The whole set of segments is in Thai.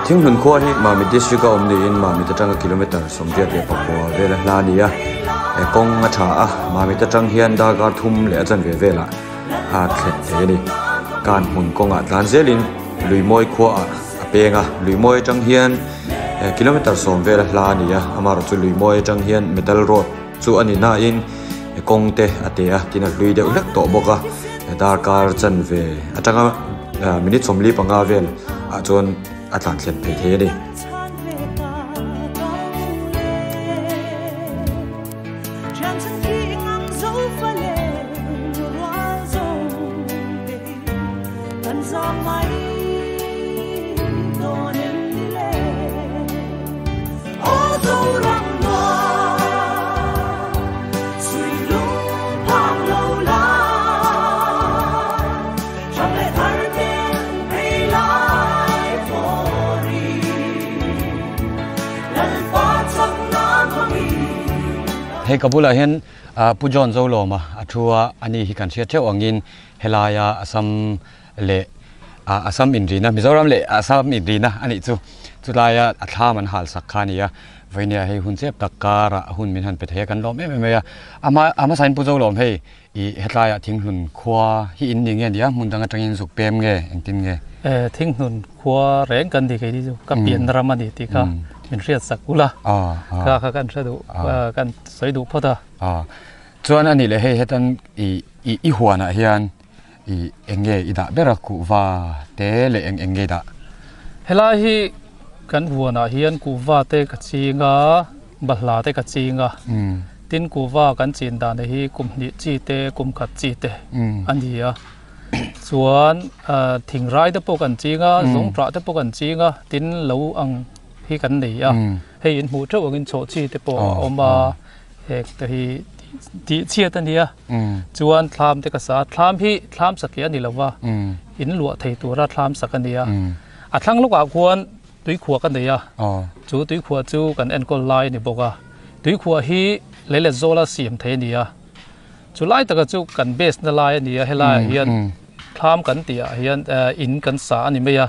ทิ้งหุ่นขั้วที่มามีดิสทริกก็อมนี่อินมามีตะจังกิโลเมตรสมเด็จเดียบปัวเวลาลานีอะกงอาชามามีตะจังเฮียนดากาทุ่มเหลือจันเวละเสร็จเทนี่การหุ่นกงดานเซลินลุยมวยขั้วเปียงลุยมวยจังเฮียนกิโลเมตรสมเวลาลานีอามาจุลุยมวยจังเฮียนเมทัลโรดจูอันนี้น่าอินกงเตอเตียที่นั่นลุยเดียวเล็กโตบกดากาจันเวจังมินิสมลีปังอาเวลจนอัตลันเซนเพเทนี่เฮกับบุลาเห็นผู้จอนโซโลมาชัวอันนี้ฮิกันเชียเที่ยวอังยินเฮลายาอัสซัมเละอัสซัมอินดีนะมิโซรัมเละอัสซัมอินดีนะอันนี้จุลายาอัฐามันหัลสักขานี่วันนี้ให้หุ่นเจ็บตะการะหุ่นมินหันไปเที่ยวกันล้อมไม่อามาใส่ผู้โซโลมให้เฮลายาทิ้งหุ่นคว้าฮิอินอย่างเงี้ยเดียวมันตั้งแต่ยินสุกเปมเงี้ยเองตินเงี้ยทิ้งหุ่นคว้าแรงกันที่ใครที่สุก็เปลี่ยนรามาดีที่เขาเป็นเรียดสักกุละก็กันสะดุกันสวยดูพอเถอะส่วนอันนี้เลยให้ท่านอีหัวน่ะเฮียนเองเงยดาเบรักกูว่าเตเลยเองเงยดาเฮลาฮีกันหัวน่ะเฮียนกูว่าเตกัจจิงาบัลลาเตกัจจิงาตินกูว่ากันจินดาในฮีกุมนิจีเตกุมขัดจีเตอันนี้ส่วนถิ่งไรเตปกันจิงาสงปราเตปกันจิงาตินเหลาอังที่กันนี่ให้ยินหูเจ้ากินโฉชีแต่ปออมาเอกแต่ที่เชียตันเดียจวนทามเตกษาทามพี่ทามสักยันนี่ละว่าอินหลวงไทยตัวราทามสักกันเดียทั้งลูกอาควรตุยขวกันเดียจูตุยขวจูกันเอ็นกอลไลน์นี่บอกว่าตุยขวฮีเลเลโซลาเสียมไทยเดียจูไลแต่ก็จูกันเบสในไลน์เดียให้ไลน์เฮียนทามกันเดียเฮียนอินกันสานี่ไม่ยา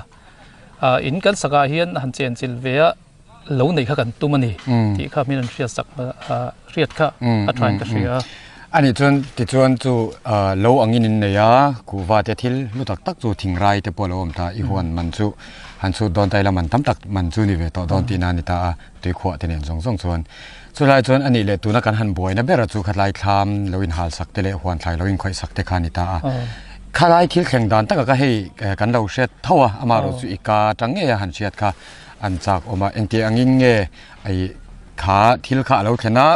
อินกันสักเฮียนหันเจนจิลเวียเหลาในข้ากันตุ้มนี่ที่ข้ามีนันเรียสักเรียดข้าอัตราอินเตอร์เฟียอันนี้จวนจูเหลาอังยินเนี่ยกูว่าจะทิลลุตักจูทิ้งไรแต่พอเราอมตาอีกวันมันจูหันจูโดนใจละมันตั้มตักมันจูนี่เวต่อโดนตีนานิตาตัวขวดที่เนี่ยส่งส่วนสุดท้ายจวนอันนี้เลยตัวนักการหันบวยนะเบรจูขัดไล่คลามเราอินหาสักเตเลหวนไทยเราอินคอยสักเตคานิตาข้าไล่ทิลแข่งดันตั้งก็ให้กันเราเช็ดเท่าอามาเราจูอีกาจังเงียหันเช็ดค่ะอันจากออกมาเองเตียงเงี้ยไอ้ขาทิลขาเราแค่นั้น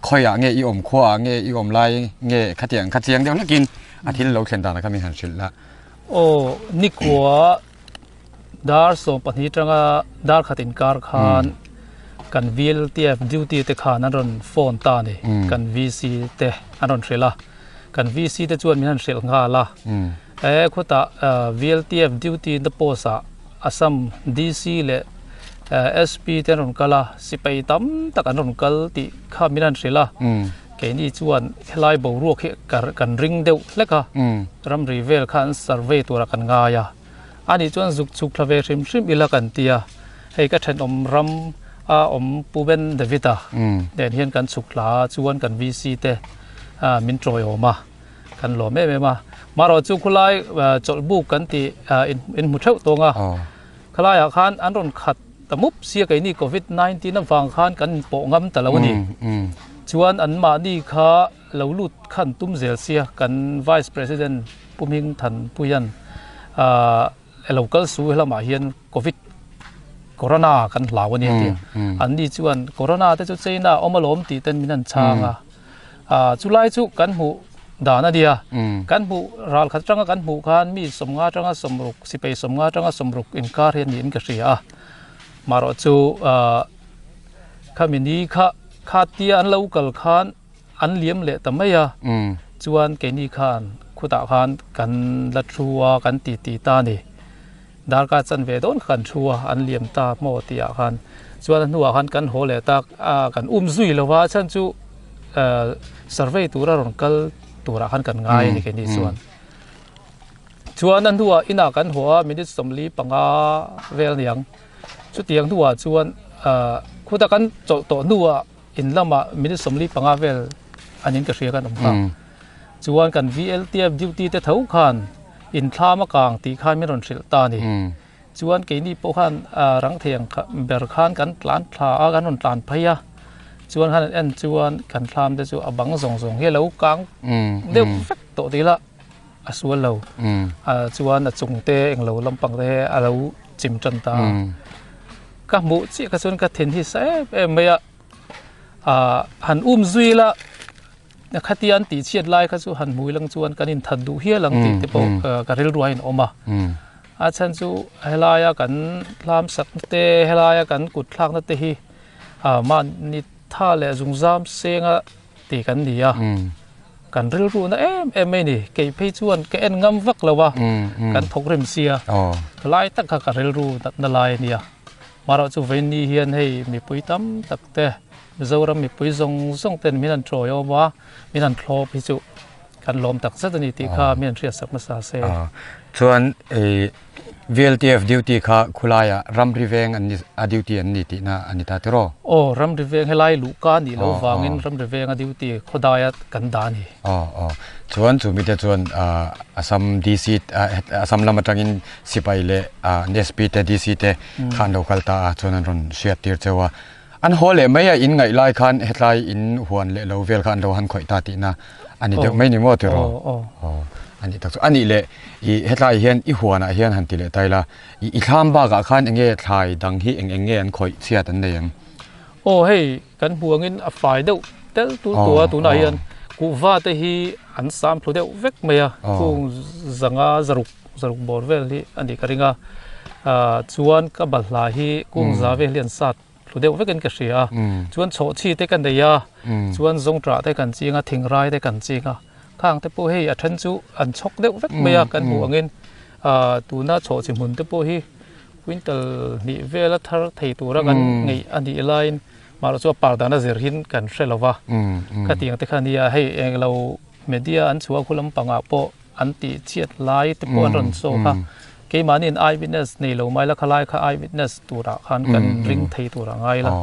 คอยเงี้ยอีอมขวาเงี้ยอีอมไล่เงี้ยขัดเสียงเดียวแล้วกินอาทิตย์เราแค่นั้นนะครับมีหันเช็ดละโอ้นี่ขวาดาร์ส่งปนิจังดาร์ขัดอินการขานกันวิลเตียดิวตี้เตขานั่นรอนโฟนตานี่กันวีซีเตอันรอนเชล่ากันวีซีเตจวนมีหันเชลงาละคุตาวิลเตียดิวตี้เดโพสอาซัมดีซีเลSP เตนรกลาสิไปตั้มตักอันรกลติข้ามินันเสละแกนี่ชวนไล่บ่รัวกันริงเดียวเล็กค่ะรำรีเวลขันเซอร์เวตัวรักันงายาอันนี้ชวนสุขทเวชิมอิลกันเตียให้กระชันรำปูเบนเดวิตาเดินเห็นกันสุขลาชวนกันวีซีเตมินโตรยออกมากันหล่อไม่มาเราจุกไล่จดบุกกันตีอินมุเช่าตัวงาขลายอาคารอันรอนขัดแต่มุบเสียกันนี่โควิด-19นั่นฟังขันกันโปงงั้มแต่ละวันนี้ชวนอันมานี่ข้าเราลุดขันตุ้มเสียเสียกัน Vice President ผู้มิงทันผู้ยันเราก็สู้ให้เรามาเห็นโควิดโควิดกันหลายวันนี้อันนี้ชวนโควิดแต่จุดเสียน่ะเอามาล้มตีเต้นมินันช่างจุไลจุกันหูด่านาเดียกันหูรัลขัดจังกันหูขันมีสมงาจังสมรุกสิไปสมงาจังสมรุกอินการเห็นอินกระเสียมารอจูข้ามินีข้าเตียนเล่ากัลขันอันเลี้ยมเละแต่ไม่จวนเกนี่ขันขุดขันกันลัดชัวกันตีตานี่ดาร์กัจันเวดอนกันชัวอันเลี้ยมตาโมตีอาขันจวนหัวขันกันโหเละตากันซุยละว่าฉันจูsurvey ตัวเราลกัลตัวรักกันง่ายนี่แค่นี้ส่วนชวนนั้นทัวอินากันหัวมินิสมลีปังอาเวลยัง ชุดเตียงทั่วชวนคู่ตะกันโจโตนัวอินละมามิดสมลีปังอาเวลอันนี้ก็เรียกันอมค่ะชวนกัน VLTF duty แต่เท่าขันอินทามกลางตีขันไม่รอนสิลตานี่ชวนกินนี่พวกขันรังเทียงเบอร์ขันกันล้านพลากันนนล้านพยาชวนขันชวนกันทำแต่ชวนบังส่งเฮลกลางเดี๋ยวฟักโตดีละส่วนเราชวนจงเตงเราลำปังเตเราจิมจันตาก็มุจิก็ชวนก็เห็นที่เสพไม่หันซุยละขัดยันตีเชียดไล่ก็ชวนหันมุยลังชวนกันอินทัดดูเฮียลังตีที่พวกการเรียนรู้ออกมาอาจารย์จูเฮลายกันลามสักเตเฮลายกันกุดลังนั่นเตฮีมันนิท่าเลจุงจามเสียงตีกันดีกันเรียนรู้นะไม่นี่เกี่ยพี่ชวนเกี่ยงำวักแล้ววะกันทกเริมเสียไล่ตั้งกันเรียนรู้นั่นไล่เนี่ยมาเราจูเวนี่เฮียนให้มีปุยตั้มตักเตะเจ้าเรามีปุยส่งเต็นมีนันโตรยอวะมีนันโทรพิจุกันลมตักสัตนิติข้ามีนันเรียสักมาสาเซส่วนVLTF duty ข้าคุลายรัมริเวงอันนี้duty อันนี้ที่น่ะอันนี้ตาเตโรรัมริเวงให้ไล่ลูกกันนี่เราวางอินรัมริเวงอัน duty ขดายกันดานี่ส่วนมีแต่ส่วนอาสัมดีซีอาสัมลำจังอินสิไปเลยเนสปีเตดีซีเตขันโลกัลตาส่วนนั้นรอนเสียตีร์เจ้าอันโหเลยไม่อินไงไล่ขันเฮไลอินหวนเลยเราเวลขันเราหันข่อยตาตีน่ะอันนี้เดี๋ยวไม่นิมอเตโรอันนี้ตักอันนี้เลยเฮไลเฮียนหัวน่ะเฮียนหันตีเลยไตละข้ามบ้ากะขันเงี้ยไทยดังที่เงี้ยอันข่อยเสียตันเดียงเฮ้ยกันหัวเงินฝ่ายเดียวแต่ตัวไหนอันกูว่าแต่ฮีอันสามพลุเดียวเวกเมียกูจังจรุกบอลเวลที่อันนี้ก็เรื่องชวนกับบัลลาฮีกูจะเวลียนสัตว์พลุเดียวเวกันก็เสียชวนโชชีเตกันเดียชวนทรงตราเตกันจริงทิ้งไรเตกันจริงข้างแต่พวกเฮียทันจูอันชกเดียวเวกเมียกันหัวเงินตัวน่าโชชิมุนแต่พวกเฮียวินเตอร์นี่เวลาทาร์ไทยตัวรักันไงอันนี้ไลน์มาเราจะปาร์ดานาเซอร์หินกันเชลวะก็ที่อย่างที่ขันนี้ให้เองเราเมดิอาอันชัวคุลัมปังอาโปอันติเชียดไลท์ที่ปวนรอนโซค่ะเกี่ยมันอินไอวินเนสในเราไม่ละขลายค่ะไอวินเนสตัวรักขันกันริงไทยตัวรังไงล่ะ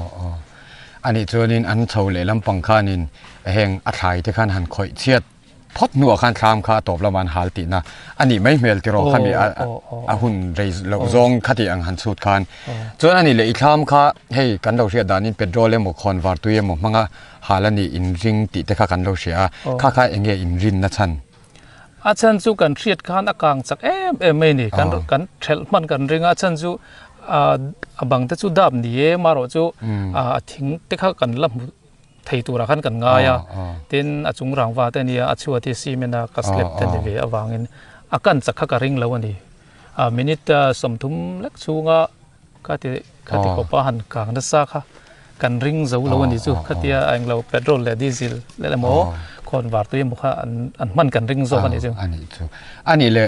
อันนี้ตัวนี้อันเท่าเลยลำปังขานินแห่งอัฐายที่ขันหันคอยเชียดพอดหนัวขันทามข้าตบละมันหาลตินะอันนี้ไม่เมลติโรขันมีหุ่นเรย์เราจงขัดอย่างหันสุดขันจนอันนี้เลยอีกทามข้าให้กันเราเสียดานินเป็นโรเลมคอนวาร์ตุยมมังหาลันนี่อินริงติแต่ข้ากันเราเสียข้าเองอินรินนะฉันอาจารย์จูกันเสียดขันอากางจากไม่นี่กันเทลมันกันริงอาจารย์จูบางแต่จูดับนี่มาเราจูทิ้งแต่ข้ากันลำไทยตัวรักขันกันง่ายเต็นอาจงรังว่าแต่เนี่ยอาชัวที่ซีเมน่ากัสเล็บแต่เนี่ยเววางอินอากันจากข้ากริงแล้ววันนี้มินิตสมทุมเล็กชูงะก็ที่ก็ป้าหันกลางนั่นสักค่ะกันริงจะแล้ววันนี้จูก็ที่อังเราเปโตรและดีเซลและโม่คนวาร์ตุยมุขอันมันกันริงจะวันนี้จูอันนี้เลย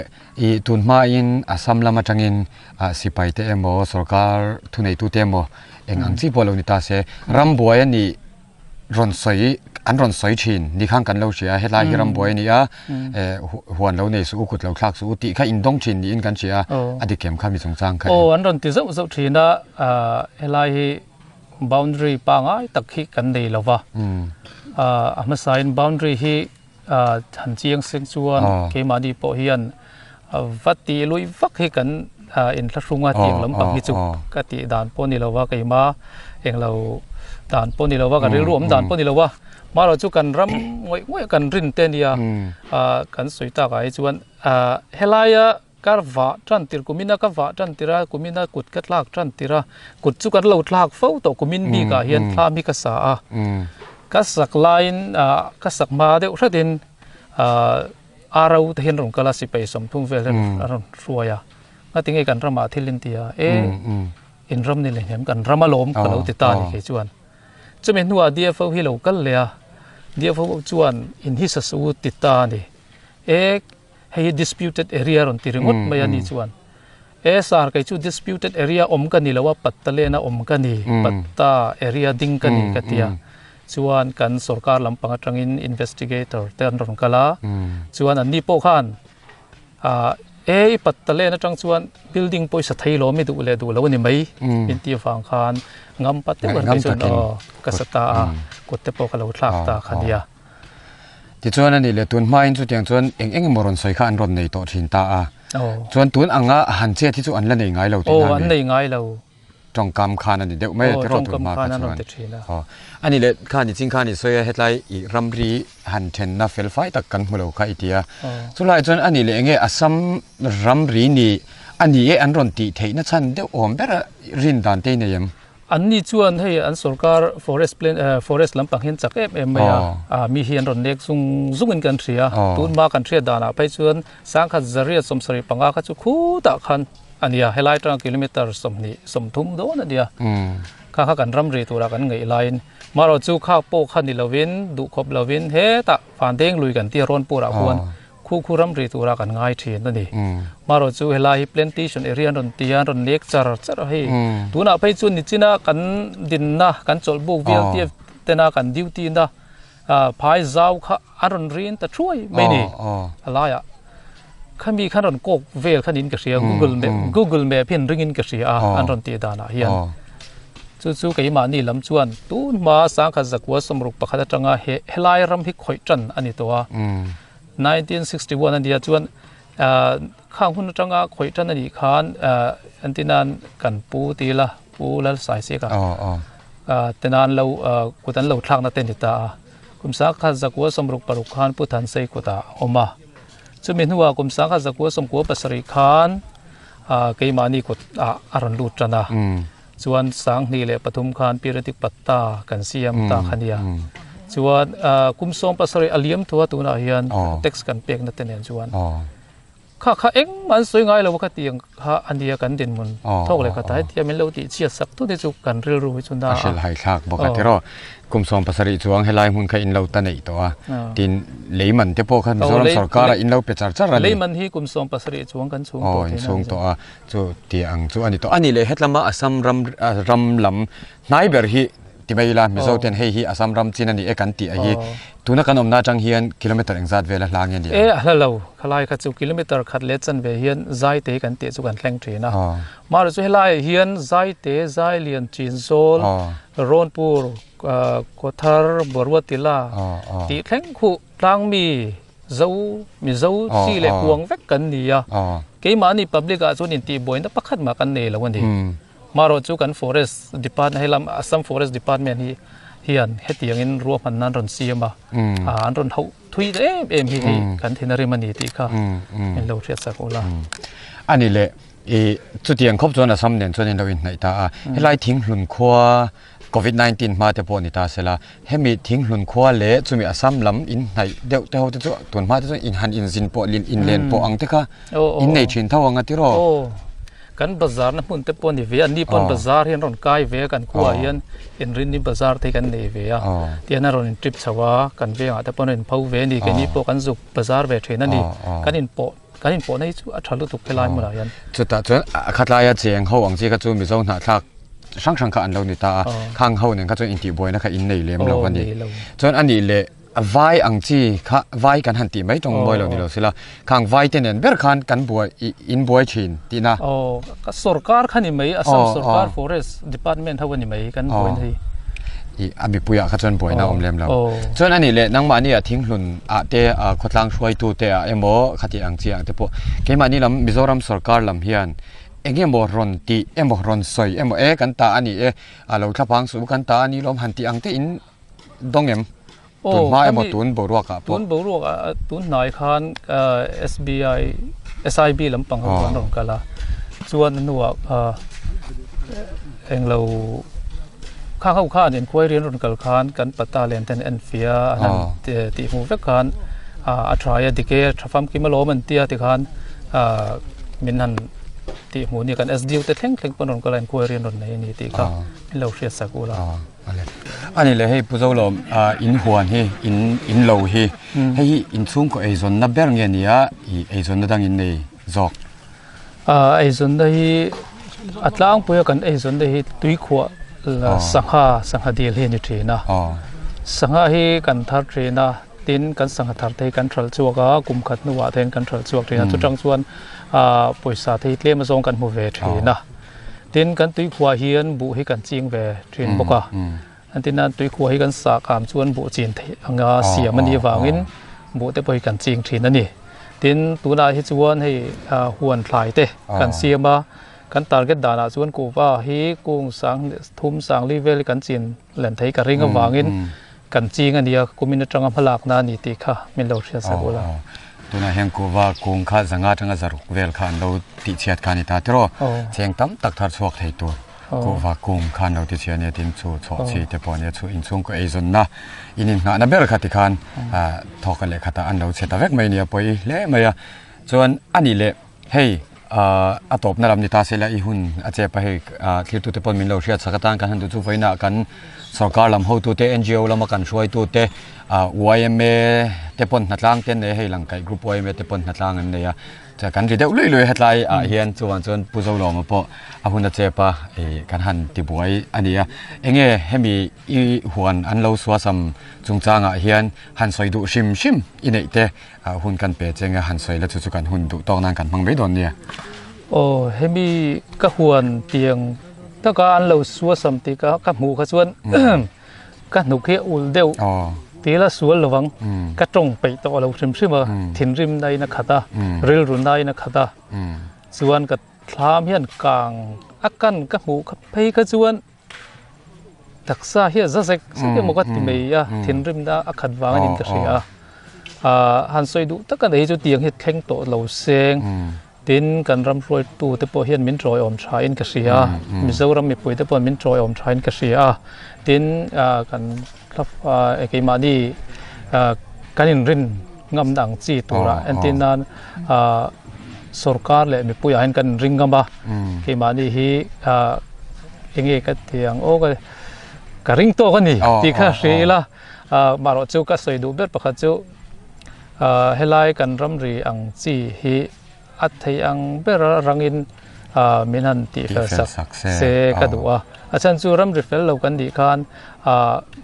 ตุนมาอินอาสัมลามาจังอินสิไปเตมโมสกาทุนไอตุเตมโมเองอังซีพอลนิตาเซรัมบัวนี่รอนสอยอันรอนสอยชินนี่ข้างกันเราเสียเฮลายรำบวยนี่หัวเราเนี่ยสู้กุดเราคลากสู้ติข้าอินดงชินนี่อินกันเสียอดีตเข็มข้ามีสงสารกันอันรอนที่สุดชินนะเฮลาย boundary ปางไอ้ตักขี้กันดีแล้ววะมาใส่ boundary ที่หันเจียงเสียงชวนเกี่ยมาดีโปเฮียนวัดตีลุยวักให้กันอินทรุงอาเตียงลำปังฮิจุกติด่านปนนี่เราว่าเกี่ยมาเองเราด่านปนนี่เราว่ากันเรื่องรวมด่านปนนี่เราว่ามาเราจูกันรำงวยกันรินเตนียกันสวยตาไอ้จวนเฮลายการว่าจันติร์กุมินาการว่าจันติระกุมินากุดกัดลากจันติระกุดจูกันเราลากเฝ้าตัวกุมินบีกาเฮียนพามิกษากัสักไลน์กัสักมาเดียวระดินอาเราเห็นรงกลาสิไปสมทุ่งเวลรอนรัวยงั้นถึงไอ้กันรามาที่ลินเตียอินรำนี่เลยเห็นกันรามาล้มกันเราติดตาในเขจวนจะเป็นหัวเดียฟที่เรากันเลยเดียฟจวนอินฮิสสูติดตานี่ให้ disputed area รอนตีริงดไม่ยันนี่จวนสารก็จู disputed area อมกันนี่แล้วว่าปัตตะเลนะอมกันนี่ปัตตา area ดิ้งกันนี่กันเตียจวนกันสรการลำปังจังอิน investigator เตือนรอนกลาจวนอันนี้พวกขัน ปัตตะเลนะจังชวน building ปอยสะไทยล้อไม่ดูเลยดูแล้ววันนี้ไม่เป็นที่ฟังคานงำปัตตะวันไปจนกษัตริย์กดเตปอกเราทลักตาขันยาที่ชวนนั่นนี่เลยตุนมาอินสุดอย่างชวนเอ็งมรอนสอยข้านรอนในโตชินตาชวนตุนอ่างหันเชียที่ชวนอันละในไงเราที่นั่นอันในไงเราจงกำคานั่นเดี๋ยวไม่ได้รอดตุนมาขนาดอันนี้เลยข้านี่จริงข้านี่สวยเฮ็ดไรอีรัมรีหันเชนน่าเฟลไฟตักกันหัวเราข้าอีเดียสุดท้ายจนอันนี้เลยเอ็งอัสซัมรัมรีนี่อันนี้อันรอนตีเทนั่นฉันเดี๋ยวอมเบรรินดานเตยเนี่ยอันนี้ชวนให้อันสุรการ forest plan forest ลำปางเห็นจากไม่มีเฮียนรอนเล็กซุ่งกันเสียตุนมากันเสียดานะไปชวนสร้างขัดจริยสมศรีปังอาขัดจุคู่ตะคันอันนี้ให้ไล่ตรังกิโลเมตรสมนี้สมทุ่มโดนอันเดียข้ากันรำรีตัวกันไงไลน์มาเราจูข้าวโปขันดิลวินดุขบลวินเฮตะฝันเด้งลุยกันที่ร้อนปูระควรคู่รำรีตัวกันง่ายทีนั่นนี่มาเราจูเฮลาฮิ plantation area รอนตีนรอนเล็กจะให้ตัวน่ะไปชวนนิจินะกันดินนะกันจอลบุกเวียที่เตน่ากันดิวตีนะพายเจ้าข้าอารอนรีนแต่ช่วยไม่นี่อะไรอ่ะข้ามีขั้นรอนโกกเวลขั้นอินกระเสีย Google Map เพียนริงินกระเสียอันรอนตีดานะเฮียนจู่ๆก็มานี่ลำชวนตูนมาสร้างขัดจักรวาสมรุปประคัตจังอาเฮลายรำฮิคอยจันอันนี้ตัว1961อันเดียชวนข้างหุ่นจังอาคอยจันอันนี้ขานอันที่นั้นกันปูตีละปูแล้วสายเสียกันแต่นั้นเรากุตันเราทางนั่นเต็นตาคุมสร้างขัดจักรวาสมรุปปรุขานปูทันเซกุตาออกมาจะมีหัวกุมสังขัดจักรวาสมกัวปัสริขานเกี่ยมานี่กดอารันลูจนะส่วนสังนี่แหละปฐุมขานปิรติปัตตากันเสียมตาขันยาส่วนกุมสมปัสริอเลียมตัวตัวน่ะเฮียนเท็กซ์กันเปียกนั่นเองส่วนข้าเอ็งมันสวยงามเลยว่าข้าเตียงข้าอันเดียกันเด่นมันท่องเลยข้าแต่ที่ยังไม่เล่าที่เชียร์สักทุกที่จุกันเรื่องรู้จนได้เฉลยฉากบอกกันที่รอกุมสมปัสริจวงให้ลายหุ่นข้าอินเล่าตันไอตัวดินเลมันที่พวกข้ามิโซรัมสการอินเล่าเปิดจาร์จาร์เลมันที่กุมสมปัสริจวงกันสูงตัวจู่เตียงจู่อันนี้ตัวอันนี้เลยเฮ็ดลำมาอัสซัมรำลำนายเบอร์ฮีที่ไม่ลามิโซเทนเฮฮีอัสซัมรำจีนันนี่กันตีไอฮีตัวนักการอมนาจังเฮียนกิโลเมตรเองจัดเวลาล่างเงี้ยเดียวเราขลายขัดจุกิโลเมตรขัดเลสันเวเฮียนใจเตะกันเตะจุกันแข่งทีนะมาเราจะให้ลายเฮียนใจเตะใจเลียนจีนโซลโรนปูร์กอทาร์บรัวติลาตีแข่งคู่ร่างมีเจ้าสี่เหล็กวงเวกกันนี่อ่ะเกี่ยมานี่พับลิกอาจจะนินตีบ่อยนับพักขัดมากันเนี่ยแล้ววันนี้มาเราจูกัน forest department ให้ลำ Assam forest department เฮียนเฮ็ดอย่างนี้รวมพันนั้นรอนเสียมาอันรอนเขาทุยฮีกันที่นริมันนี่ตีค่ะเราเทียบสักโอละอันนี้เลยจุดที่ยังครบจนAssamเนี่ยจนเราอินในตาให้ไล่ทิ้งหลุนคว้าCOVID-19 มาแต่พอนี่ตาเสละให้มีทิ้งหลุนคว้าเละจุมีAssamลำอินในเดี๋ยวจะตัวมาจะอินหันอินซินปอลินอินเลนปออังเตค่ะอินในชินเท่างันที่รอกันบาซาร์นั่นปุ่นเตปอนนี่เวียนนี่ปอนบาซาร์เห็นรอนกายเวียกันขั้วเห็นรินนี่บาซาร์ที่กันนี่เวียที่นั่นรอนทริปชาวกันเวียแต่ปอนเห็นเผาเวียนี่กันนี่พวกกันสุกบาซาร์เวียเทนั่นนี่กันอินปอในจู่อัฐลุตุกเพลายมาแล้วยันจุดแต่จุดขัดลายเจียงเขาอังจีก็จู่มีโซนหน้าทักช่างขันเรานี่ตาข้างเขาเนี่ยก็จู่อินทีบอยนะคะอินในเลี้ยมเราวันนี้จนอันนี้เลยไว้อังจีข้าไว้กันหันตีไม่ตรงบอยเรานี่เราสิละข้างไว้เต็นเบอร์ขันกันบอยอินบอยชินตีน่ะสุรการขันนี่ไม่Assamสุรการ forest department เท่าวันนี้ไม่กันบอยที่อันนี้ปุยข้าจนบอยน่าอมเลี้ยมเราจนอันนี้เลยนั่งมานี่ทิ้งหลุนเตะขดลังช่วยตัวเตะเอ็มโบขัดที่อังจีอังเตะพวกเกี่ยมานี่ลำมิโซรัมสุรการลำเฮียนเอ็งโมรอนตีโมรอนสอยโมกันตาอันนี้เราทับพังสูกันตาอันนี้ลมหันตีอังเตอินดงตุนมาตุนบรัวกับตุนบรัวตุนนายคันSBI SIB ลำปังของเรากันละส่วนนัวเองเราข้าเนี่ยคุยเรียนรุ่นกันคันกันปัตตาเลนเทนเอ็นฟิอาอันที่หูเวกันอัตรายดิเกทฟัมกิมาโลมันเตียที่คันมินหันที่หูนี่กัน SDU แต่แข่งปนรุ่นกันคุยเรียนรุ่นในนี้ที่ก็เราเชียร์สักอุลาอันนี้เลยให้ผู้เจ้าเราอินหัวให้อินโลให้อินซุ่งก็ไอซอนนับเบอร์เงี้ยนี่ไอซอนนั่งอินในจอกไอซอนได้อัตลางปุยกันไอซอนได้ตุยขวสังหาเดียร์เฮียนอยู่ที่นะสังหาให้กันทัดเทนะ ท tin kan sang thar thei kan thral chuaka kum khat nuwa then kan thral chuak thina chu tang chuan poisa thei tlem zong kan mu ve thina tin kan tui khwa hian bu hi kan ching ve thin boka antina tui khwa hi kan sa kam chuan bu chin thei anga siam ani wangin bu te poi kan ching thin ani tin tuna hi chuan hei huan thlai te kan siama kan target dana chuan ko wa hi kung sang thum sang level kan chin len thei ka ringa wangin kan ching ania kumin atanga phalak na ni ti kha min lo thia sabola tuna heng ko wa kung kha zanga tanga zaruk vel khan lo ti chiat khani ta tro cheng tam tak thar chuak thei tur ko wa kung khan lo ti chian tin chu cho chi te pon ya chu in chung ko ezon na inin na ber khati khan thok le khata an lo cheta vek mai ni poi le maya chuan ani le hei atop na ram ni ta sela I hun a che pa he thlir tu te pon min lo thia chakatan kan han tu chu voina kan sarkar lam ho tu te NGO lam kan shoi tu te YMA te pon natlang ten ne hei lang kai group YMA te pon natlang an ne ya cha kan ri deuh lui hetlai hian chuan chuan puzo lo ma po a hun a che pa kan han ti buai ania enge hemi I huan an lo suwa sam chungchanga hian han soi du shim shim inei te hun kan pe chenga han soi la chu chu kan hun du tong nan kan mang be don nia hemi ka huan tiang ta ka an lo suwa sam ti ka mu kha chuan ka nu khe ul deuh tila sual lawang ka tong pe to lo sim sima thin rim nai na khata ril run nai na khata chuan ka thlam hian kang akan ka mu ka phei ka chuan taksa hi zasek sike mo ka ti mei ya thin rim da akhat wang in ka ria han soi du ta ka nei chu tiang hit kheng to lo seng tin kan ram roi tu te po hian min troi om tha in ka ria mizoram mi pui te po min troi om tha in ka ria tin kan cái mà đi cái rin ngâm đằng chi tura antinan sarkar le mi puya hin kan ring ngamba cái mà đi hi inge cái tiang o cái ring to cái ni ti kha ri la maro chu ka soi du ber pakha chu helai kan ram ri ang chi hi at thei ang ber rangin minan ti fel sak se ka duwa achan chu ram rifel lo kan di khan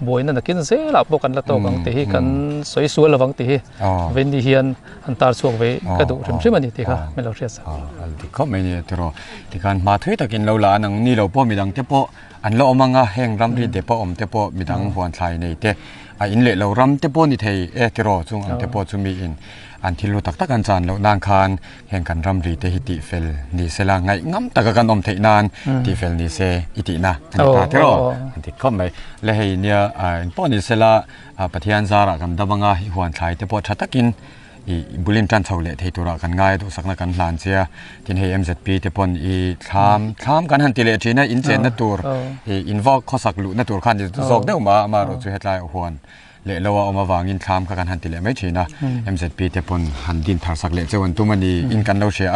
boina na kin se la po kan la to kang te hi kan soi sual lawang te hi ven di hian antar chuak ve ka du rim rim ani ti kha melo ria sa al ti kho me ni tro ti kan ma thui takin lo la nang ni lo po midang te po an lo omanga heng ram ri te po om te po midang huan thlai nei te in le lo ram te po ni thei tro chung am te po chu mi in an thilu tak tak an chan lo nang khan heng kan ram ri te hi ti fel ni sela ngai ngam taka kan om thei nan ti fel ni se iti na ani ta tro an ti khom mai le hei nia in po ni sela pathian zara kam dawanga hi huan thlai te po thatakin I bulim tan chau le thei tura kan ngai du sakna kan hlan chia tin hei MZP te pon I thlam kan han ti le thina in chen na tur involve khosak lu na tur khan ti zok deu ma ro chu hetlai huan le lawa oma wangin thlam ka kan han ti le mai thina MZP te pon han din thar sak le chewan tumani in kan lo she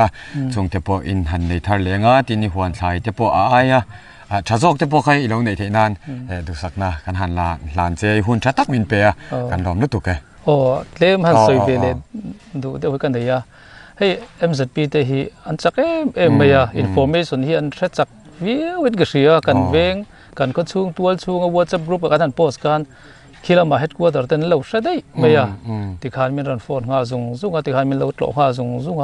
chung te po in han nei thar le nga tin ni huan thlai te po aya chazok te po khai lo nei thei nan du sakna kan han la hlan che hun tha tak min pe kan lom lu tu ke claim han soi ve le du de kan de ya hey MZP te hi an chak em ya information hi an thra chak vi wit ga ria kan veng kan ko chung tual chung WhatsApp group kan han post kan khilama headquarter ten lo hra dei meya ti khan min ran phone nga zung ti khan min lo tlo nga zung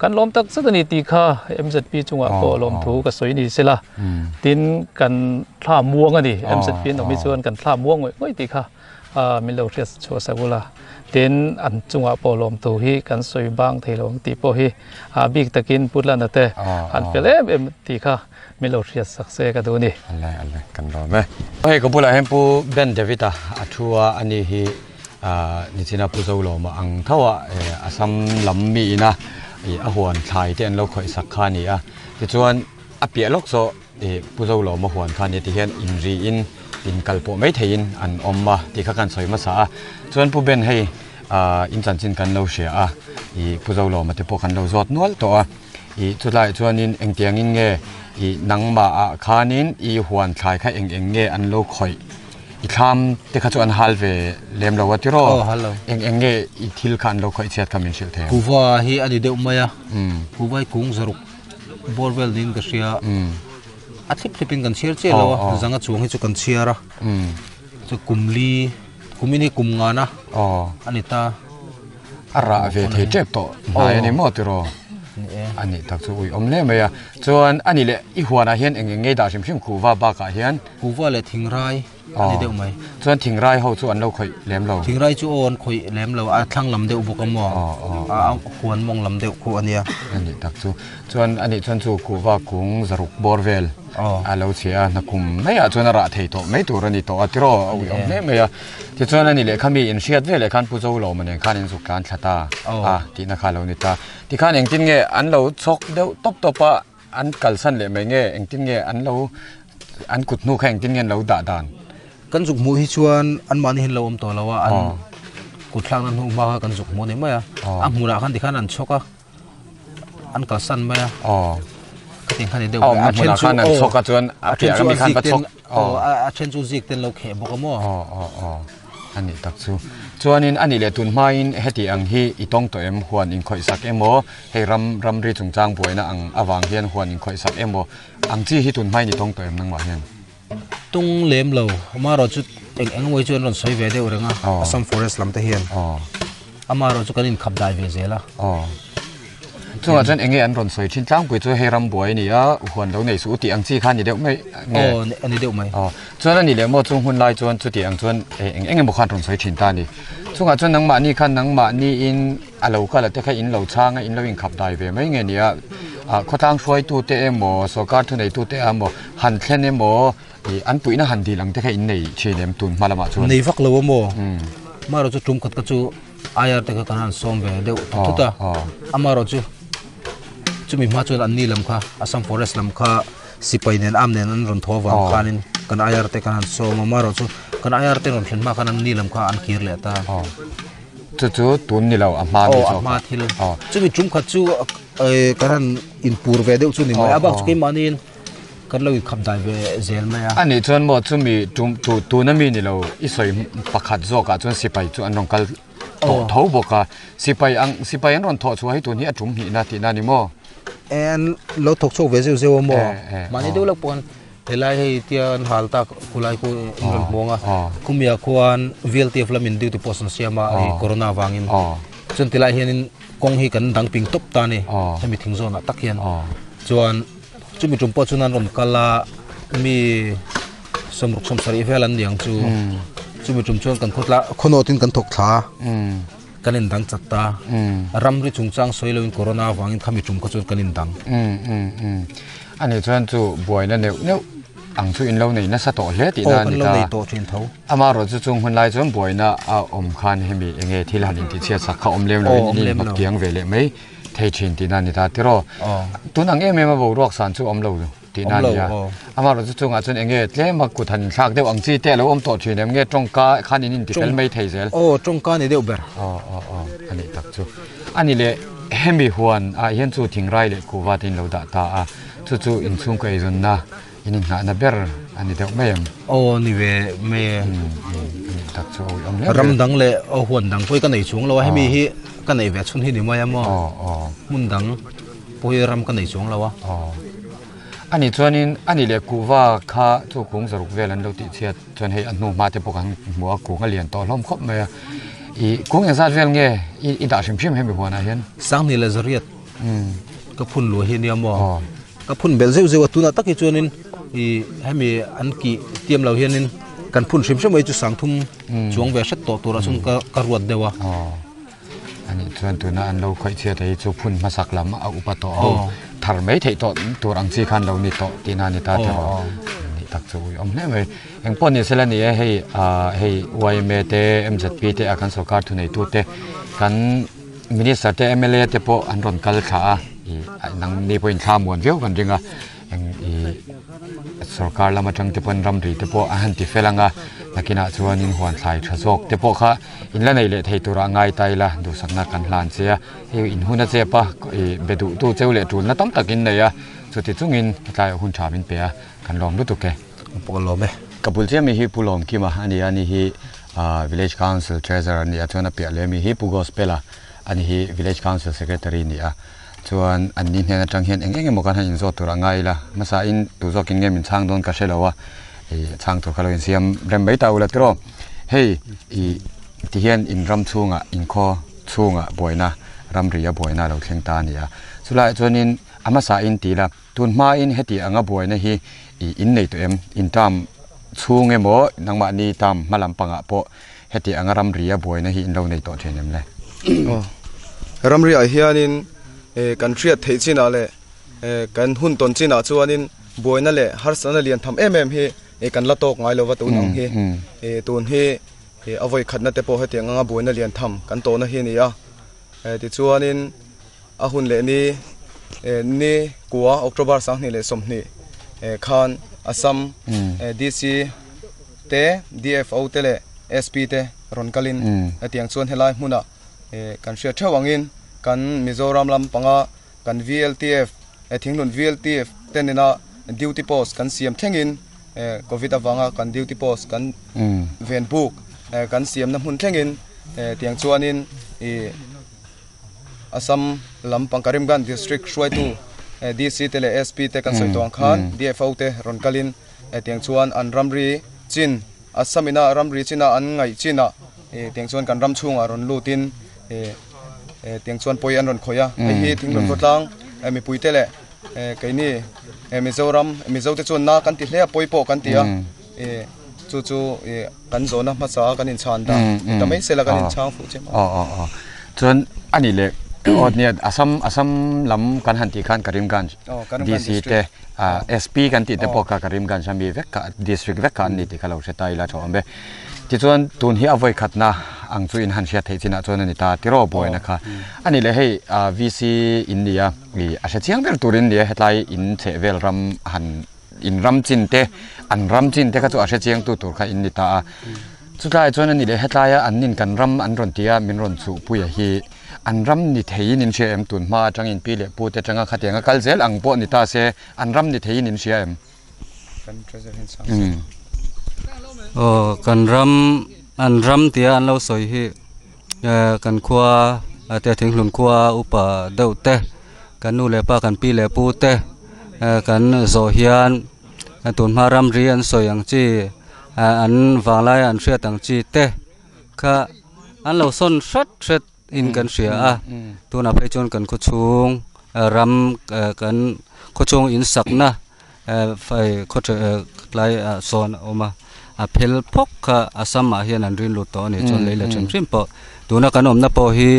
kan lom tak satani ti kha MZP chunga ko lom thu ka soi ni sela tin kan thla muang ani MZP no mi chuan kan thla muang ngoi ti kha min lo res chu sagula tin an chunga po lom thu hi kan soi bang theilong ti po hi big takin putla na te an pele em ti kha min lo res sakse ka du ni alle kan ro me hei ko pula hem pu ben devita athua ani hi ni china pu zo lo ma ang thawa asam lam mi na a huan thlai te an lo khoi sak kha ni ti chuan a pia lok so pu zo lo ma huan kha ni ti hian in ri in kalpo mai thein an omma ti kha kan soi ma sa chuan pu ben hei in chan chin kan lo she pu zo lo ma te po kan lo zot nual to chulai chuan in engtiang in nge nangma khanin huan thlai kha eng nge an lo khoi thlam te kha chuan hal ve lem lo wa ti ro eng nge thil khan lo khoi chet khamin shil the kuwa hi ani deuh maya kuwai kung zaruk borwell din ka sia a thip thipin kan share che lo zanga chuang hi chu kan chiara chu kumli kumini kumngana anita ara ve the chep to mai ani mo tiro ani tak chu ui om le me ya chuan ani le I huana hian enge da sim khu wa ba ka hian kuwa le thingrai ani deuh mai chuan thingrai ho chu an lo khoi lem lo thingrai chu on khoi lem lo a thlang lam deuh bok amo a huan mong lam deuh khu ania ani tak chu chuan ani chuan chu khu wa kung zaruk borvel a lo chia na kum mai a chuan ra thei to mai tur ani to atiro ui om le me ya ti chuan ani le khami in hriat ve le khan pu zo lo mane khan in zu kan thata ti na kha lo ni ta ti khan eng tin nge an lo chok deuh top topa an kalsan le mai nge eng tin nge an lo an kut nu khang tin nge lo da dan kan juk mu hi chuan an mani hin lo om to lawa an kutlang nan hu ma kan juk mu ne ma a mura khan dikhan an choka an kalsan ma ka ting khan deuh a chen khan an choka chuan a pia ka mi khan ka chok a chen chu zik ten lo khe bok amo ani tak chu chuanin ani le tun main heti ang hi itong to em huan in khoi sak emo he ram ri chungchang boina ang awang hian huan in khoi sak emo ang chi hi tun mai ni tong to em nang ma hian tung lem lo ma ro chu eng wei chuan ron soi ve de urenga Assam forest lam te hian ama ro chu kanin khap dai ve zela chunga chan enge an ron soi thin tlang pui chu he ram boi ni a huan lo nei su ti ang chi khan ni deuh mai ani deuh mai chuan ani le mo chung hun lai chuan chu ti ang chuan enge mo khan ron soi thin ta ni chunga chuan nang ma ni khan nang ma ni in alo ka la te kha in lo changa in lo in khap dai ve mai nge ni a khotang hruai tu te emo so kar thu nei tu te amo han thlen emo an puina han di lang te kha in nei chinem tun malama chuan nei vak lo mo ma ro chu tum khat ka chu ayar te ka kan som ve deuh tuta ama ro chu chumi ma chuan an ni lam kha Assam forest lam kha sipai nen am nen an ron thowang khanin kan ayar te kan som ma ro chu kan ayar te ron thlen ma kan an ni lam kha an kir le ta chu tun ni lo a ma ni so ma thil chumi tum khat chu kan in pur ve deuh chu ni mai abak chu ke manin kan lo khap dai ve zel ma ya ani chuan mo chumi tu na mi ni lo I soi pakhat zo ka chuan sipai chu an rong kal to thau boka sipai an ron tho chu hai tu ni atum hi na ti na ni mo en lo thok chok ve zeu mo mani deuh lak pon helai hei tian halta kulai ko inron monga kumia kwan VLTF lamin diu ti poson siama corona wangin chun tilai hianin kong hi kan dang ping top ta ni hemi thingzona takhian chuan chumi tumpo chunan ron kala mi somruk somsari velan diang chu chumi tum chuan kan khotla khonotin kan thok thla kanin dang chatta ramri chungchang soiloin corona wangin khami tum ko chuan kanin dang ani chuan chu boina neu ang chu in lo nei na sa to hle ti na ni ta to thin tho ama ro chu chung hun lai chuan boina a om khan hemi enge thil han in ti chia sakha om lem lo ni bak tiang ve le mai thei thin ti na ni ta tiro tunang em ma bo ruak san chu om lo ti na ni ya ama ro chu chunga chun enge tle ma ku than thak deu ang chi te lo om to thin em nge tongka khan in ti pel mai thei zel tongka ni deu ber ani tak chu ani le hemi huan a hian chu thingrai le ku wa tin lo da ta a chu in chung kai zon na in na ber ani deu mai em ni ve me tak chu om le ram dang le huan dang poi ka nei chung lo hemi hi ka nei ve chun hi ni mai mo mun dang poi ram ka nei chung lo wa ani chuanin ani le kuwa kha chu kung zaruk velan lo ti chiat chuan hei anu ma te pokan muwa kunga lian to hlom khop me I kung en zat vel nge I da shim shim hemi huana hian sang ni le zariat ka phun lo hi ni mo ka phun bel zeu zeu tuna taki chuanin I hemi an ki tiam lo hianin kan phun shim shim ei chu sang thum chuang ve shat to tura chung ka ruat dewa ani chuan tuna an lo khoi chiat ei chu phun masak lam a upa to thar mai thei to tur ang chi khan lo ni to tina ni ta tho ni tak chu om le mai eng pon ni sela ni hei wai me te MZP te akan sarkar thu nei tu te kan minister te MLA te po an ron kal kha nang ni point kha mon veu kan ringa eng sarkar lama tang te pon ram ri te po a han ti felanga nakina chuanin huan thlai thazok te po kha in la nei le thei tura ngai tai la du sakna kan hlan chia in huna che pa bedu tu cheu le tul na tam takin nei a chuti chungin tlai hun thamin pe a kan lom lu tu ke polo me kapul che mi hi pulom ki ma ani hi village council treasurer ni atuna pe le mi hi pu gospela ani hi village council secretary ni a chuan an ni hne na tang hian eng mo kan han in zo tura ngai la masa in tu zo kin nge min chang don ka shelawa chang to khalo in siam rem bai ta ula tro hey i ti hian in ram chunga in kho chunga boina ram ria boina lo thleng ta nia chulai chonin ama sa in ti la tun ma in heti anga boina hi i in nei to em in tam chunge mo nangma ni tam malam panga po heti anga ram ria boina hi in lo nei to thenem le ram ria hianin kan thriat thei china le kan hun ton china chuanin boina le har sana lian tham em hi kan la tok ngai lo wa tu nang hi tun hi avoi khatna te po heti anga boina lian tham kan to na hi ni a ti chuanin a hun le ni kwa october sang ni le som ni khan assam dc te dfo te le sp te ron kalin atiang chuan helai hmuna kan ria thawangin kan mizoram lam panga kan vltf thinglun vltf tenina duty post kan siam thengin covid awanga kan duty post kan ven book kan siam na hun thengin tiang chuanin assam lam pangkarimgan district shwaitu dc tele sp te kan soitong khan dfo te ron kalin tiang chuan an ramri chin assamina ramri china an ngai china tiang chuan kan ram chunga ron lutin tiang chuan poi an ron khoya hi thinglun kotlang mi puitele kaini mizoram mizote chuan na kan ti hle poi po kan tia chu kan zona ma cha kan in chan da tamai sela kan in chang fu che chuan ani le od ne asam lam kan han ti khan karimganj dc te sp kan ti te poka karimganj ami vekka district vekka ni ti khalo se tai la thombe ti chuan tun hi avoi khatna ang chu in han sia thei china chuan ani ta tiro boina kha ani le hei vc india i asa chiang ber turin le hetlai in che vel ram han in ram chin te an ram chin te kha chu asa chiang tu tur kha in ni ta chukai chuan ani le hetlaya an nin kan ram an ron tia min ron chu puya hi an ram ni thein in shem tun ma tangin pi le pu te tanga khatenga kalzel ang po ni ta se an ram ni thein in shem kan treasure hin sang kan an ram tia an lo soi hi kan khwa te thinglun khwa upa deu te kan nu le pa kan pi le pu te kan zo hian tun ma ram ri an soi ang chi an wanglai an hria tang chi te kha an lo son shat in kan ria tuna phei chon kan khu chung ram kan khu chung in sakna phai khu lai son oma phel phok kha asama hian an rin lu to ni chon leila chen trim po tuna kan omna po hi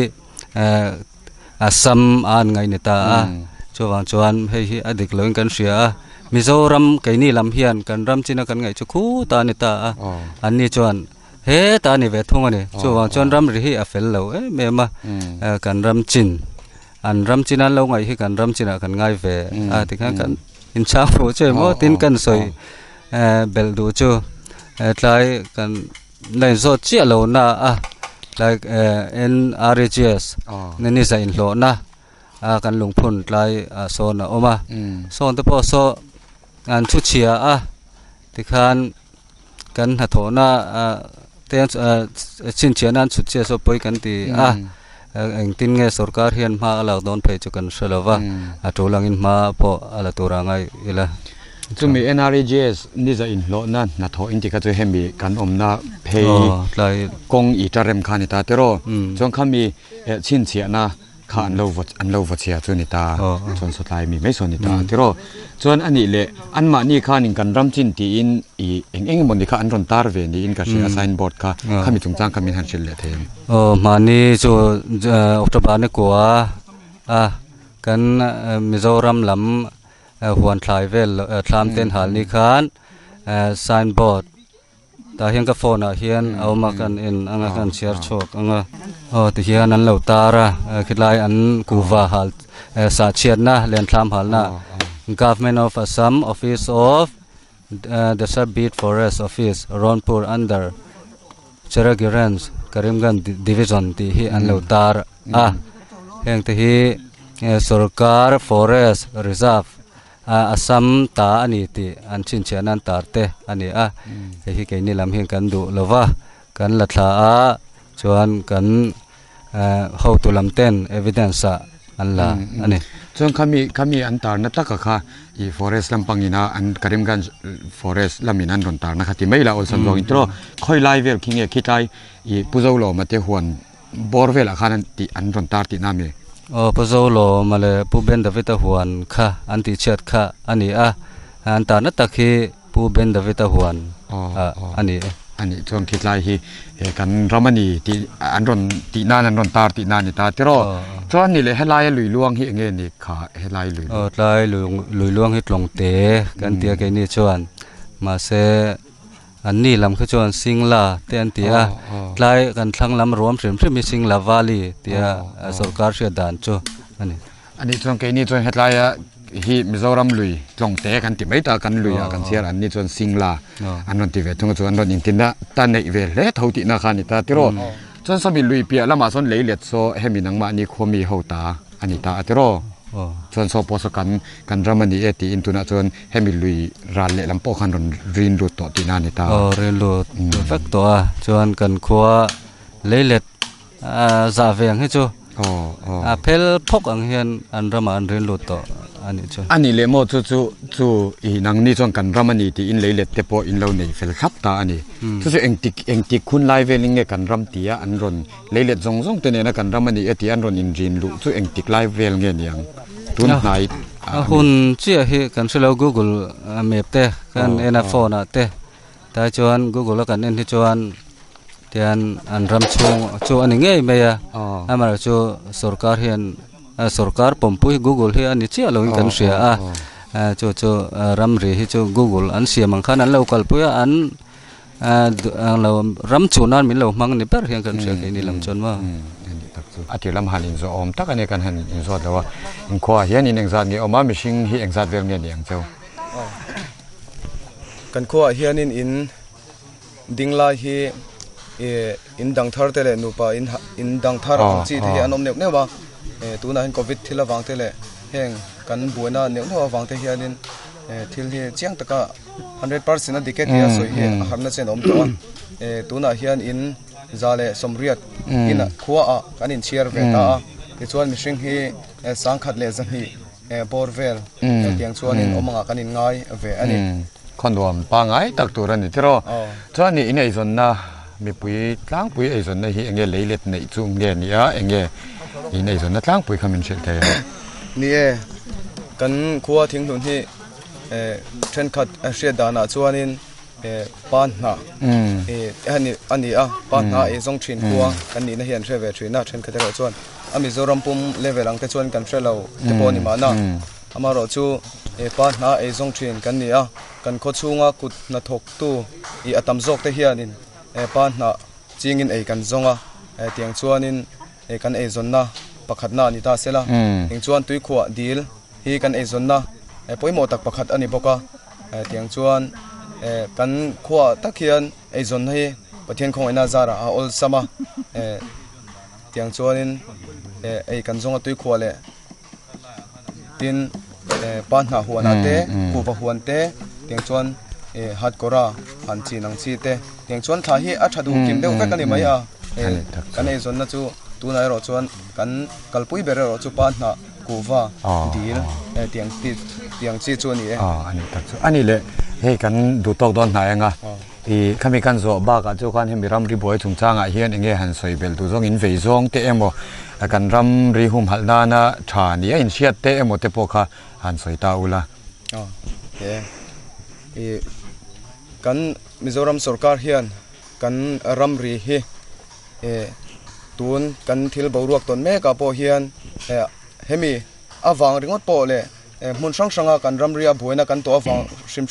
asam an ngai ni ta chowang chuan hei hi adik loin kan ria mizoram kaini lam hian kan ram china kan ngai chu khu ta ni ta an ni chuan he ta ni ve thung ani chowang chuan ram ri hi a fel lo me ma kan ram chin an ram china lo ngai hi kan ram china kan ngai ve tikha kan in cha fu che mo tin kan soi bel du chu tlai kan lai zo chi lo na like nrgs nani sa in lo na kan lungphun tlai so na oma so te po so an chu chia tikhan kan ha thona te chin chian an chu che so poi kan ti eng tin nge sarkar hian ma ala don phei chu kan shalawa atolang in ma po ala turangai ila chumi nrgs ni za in lo na na tho in ti ka chu hemi kan omna phei lai kong i tarem khani ta tero chong khami chin chia na khan lo wa chia chu ni ta chon so lai mi mai so ni ta tero chon ani le an ma ni khan in kan ram chin ti in i eng mon ni kha an ron tar ve ni in ka sia sign board ka khami chung chang khamin han chil le them mani chu october ne ko kan mizoram lam huan thlai vel thlam ten hal ni khan sign board ta hian ka phone hian awma kan in anga kan share chok anga ti hian an lo tara khilai an kuwa hal sa chiat na len thlam hal na government of assam office of the sub-beat forest office ronpur under cheragirans karimganj division ti hi an lo tar heng ti hi sarkar forest reserve assam ta ani ti an chin chianan tarte ani hi ke ni lam hin kan du lova kan la thla chuan kan how to lam ten evidence an la ani จงขมีอันตานัตตะกะค่ะอี forest ลำปังอินาอันกริมกัน forest ลำมินันรอนตานะคะที่ไม่ละอลสันดวงอินโตรค่อยไล่เวลคิงเอคิดใจอีปุโจโลมาเตหวนบอร์เวลอะค่ะนั่นที่อันรอนตาที่น้ำเอปุโจโลมาเลยปูเบนดาวิตาหวนค่ะอันที่เชิดค่ะอันนี้อันตานัตตะคือปูเบนดาวิตาหวนอันนี้จงคิดไล่ฮีกันรามานีที่อันรอนที่นั่นอันรอนตาที่นั่นนี่ตาที่รอจวนนี่เลยให้ไล่ลุยล่วงฮีเงี้ยนี่ค่ะให้ไล่ลุยลุยล่วงให้ตรงเตะกันเตียกันนี่จวนมาเสอันนี้ลำคือจวนสิงลาเตียนเตียไล่กันทั้งลำรวมเสริมมีสิงลาวาลีเตียสรการเสียดานจูอันนี้จวนกันนี่จวนให้ไล่ฮีมิโซรัมลุยตรงเตะกันที่ไม่ตากันลุยกันเสียอันนี้จวนสิงลาอันนั้นที่เวทจวนอันนั้นอินทินดาตันในเวลเล่เท่าที่นักขันนี่ตาที่รอจนสมิลุยเปียละมาส่วนเลยเล็ดโซเฮมินังมานี่ควมีเฮาตาอันนี้ตาที่รอจนโซโพสกันรามันนี่ที่อินทุนาจนเฮมิลุยรันเล่ลำโพคันรอนรินรูตที่นั่นนี่ตารินรูตฟักตัวจวนกันคัวเลยเล็ดซาเวียงให้จูเพลพกอังเฮียนอันรามันรินรูตอันนี้เลโมจู่อีนังนี่จงกันรามันนี่ที่อินเลยเล็ดเตปออินเราในเฟลคับตาอันนี้จู่เองติคุณไลเวลิงเงกันรำเตียอันรอนเลยเล็ดจงตัวเนี่ยนะกันรามันนี่ที่อันรอนอินจินลุจู่เองติไลเวลเงี้ยยังตุนไหนหุ่นเชี่ยเฮกันช่วยเรา Google เมพเตกันเอ็นโฟน่ะเตแต่จวน Google แล้วกันเอ็นที่จวนเทียนอันรำชูอันนี้เงี้ยไม่อะมาชูสุรการเฮียนสุรการผมพูด Google เฮียอันนี้เชี่ยเรากันเสียชูรำรีที่ชู Google อันเสียมังคันอันเราคัลปุยอันเรารำชูนั่นมีเรามังนี่เปิดเฮียกันเสียนี่ลำชนว่าอาทิตย์ลำหันอินโซอมตักอันนี้กันหันอินโซแต่ว่าอินขวาเฮียนอินเองซาดเงี้ยออกมาไม่ชิงฮีเองซาดเวลเงี้ยอย่างเจ้ากันขวาเฮียนอินดิ้งลายฮีอินดังทาร์เตเลนูปาอินดังทาร์อังจีที่อันนมเนี่ยว่าตัวนั้นโควิดที่ละวังเตเลแห่งกันบัวน่ะเนี่ยว่าวังเตเฮียนินที่เฮียเจียงตะกะ100%นะดิเกตเฮียสวยเฮียหันนั่นเส้นอมตัวตัวนั้นเฮียนอินซาเลสมเรียดอินขวากันอินเชียร์เวต้าที่ชวนมิชิงฮีสังขัดเลซันฮีบอร์เวลเตียงชวนอินอมงากันอินง่ายเวอันนี้คนรวมปางไงตักตัวนั้นนี่ที่รอชวนนี่อินไอซอนนะมีปุยล้างปุยไอซอนนะฮีเองเลยเล็ดในจุงเงี้ยนี่เองอินไอซอนนะล้างปุยคำมินเชลเทียนี่กันขวาทิ้งตรงที่เทรนขัดเสียดานาชวนอินปานหน้าอันนี้ปานหน้าส่งชินขัวกันนี่นะเห็นเชื่อเวชินนะเช่นกันแต่ละส่วนมิโซรัมปุ่มเลเวลลังแต่ส่วนกันเชื่อเราจะพอนี่มานะมารอชูปานหน้าส่งชินกันนี่กันโคชูงากุดนัทกตู้อัตมจกแต่เฮียนินปานหน้าจิงินกันจงเตียงชวนนินกันจนนะประคัดหน้านี่ตาเสละเตียงชวนตุยขวดีลฮีกันจนนะปอยหมดตักประคัดอันนี้บอกว่าเตียงชวนกันขวาตะเคียนจนให้ประเทศของนาซาระอัลซามาเตียงชวนนินกันจงตุยขวาเลยดินปานหาหัวนาเตกูปะหัวเตเตียงชวนฮัดกราหันจีนังจีเตเตียงชวนท่าฮีอัชดูกิมเดวกันนี่ไหมกันจนนะจูตัวนายรอชวนกันกัลปุยเบรรอจูปานหากูว่าดีนะเตียงจีชวนนี่อันนี้เลยเฮ้กันดูตอกดอนไหนอ่ะขมิกันโซบ้ากันจูกันเฮมิรัมรีบอยทุ่งจ้างเฮียนเองหันสวยเบลดูจงอินเฟยจงเตะโมกันรัมรีหุมฮัลนานะชานี่อินเชียเตะโมเตปอกหันสวยตาอุลากันมิโซรัมสุรการเฮียนกันรัมรีฮีตูนกันทิลบรวกตนเมกาโปเฮียนเฮมีอวังริงอดโปเลมุนช่างกันรัมเรียบุยนะกันตัวอวัง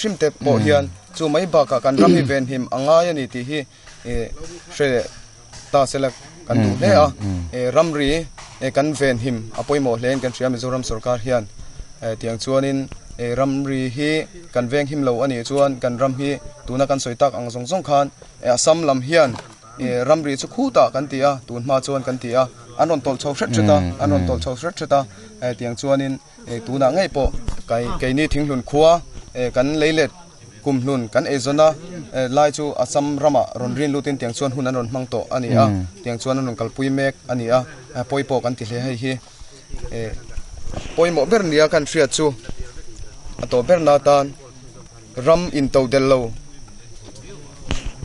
ชิมเตโปเฮียนจูไม่บักกันรัมฮีเวนหิมอ่างายนี่ที่ฮีเชตาเสลกันดูเล่รัมรีกันเวนหิมอภัยโมเลนกันเชียมิโซรัมสุรการเฮียนเตียงชวนินรัมรีฮีกันเวงหิมเหลวอันนี้ชวนกันรัมฮีตูนักกันสวยตักอังสงคันซ้ำลำเฮียนรัมรีสุขุตากันตีตูนมาชวนกันตีอันนนตลชาวเชิดตาอันนนตลชาวเชิดตาเตียงชวนินตูนักไงโปไก่นี่ทิ้งหลุนขัวกันเลยเล็ดกุมหลุนกันจนนะไล่จูซ้ำรำรอนรินลูตินเตียงชวนหุ่นอันนนมังโตอันนี้เตียงชวนอันนนกัลปุยเมกอันนี้ปอยโปกันตีเลยให้ฮี poi mo ber nia kan thria chu ato ber na tan ram in to del lo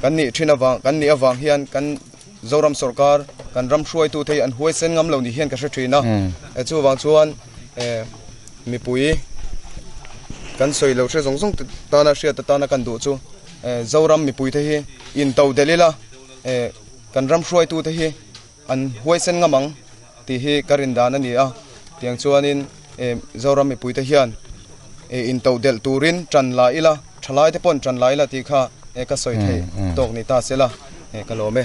kan ni thina wang kan ni awang hian kan zoram sarkar kan ram hruai tu thei an huai sen ngam lo ni hian ka hre thina chu wang chuan mi pui kan soi lo hre zong zong ta na hria ta na kan du chu zoram mi pui the hi in to delila kan ram hruai tu the hi an huai sen ngamang ti hi karin dan ani a tiang chuanin zoram mi pui te hian in to del turin tran la ila thalai te pon tran la ila ti kha ka soi thei tok ni ta sela ka lo me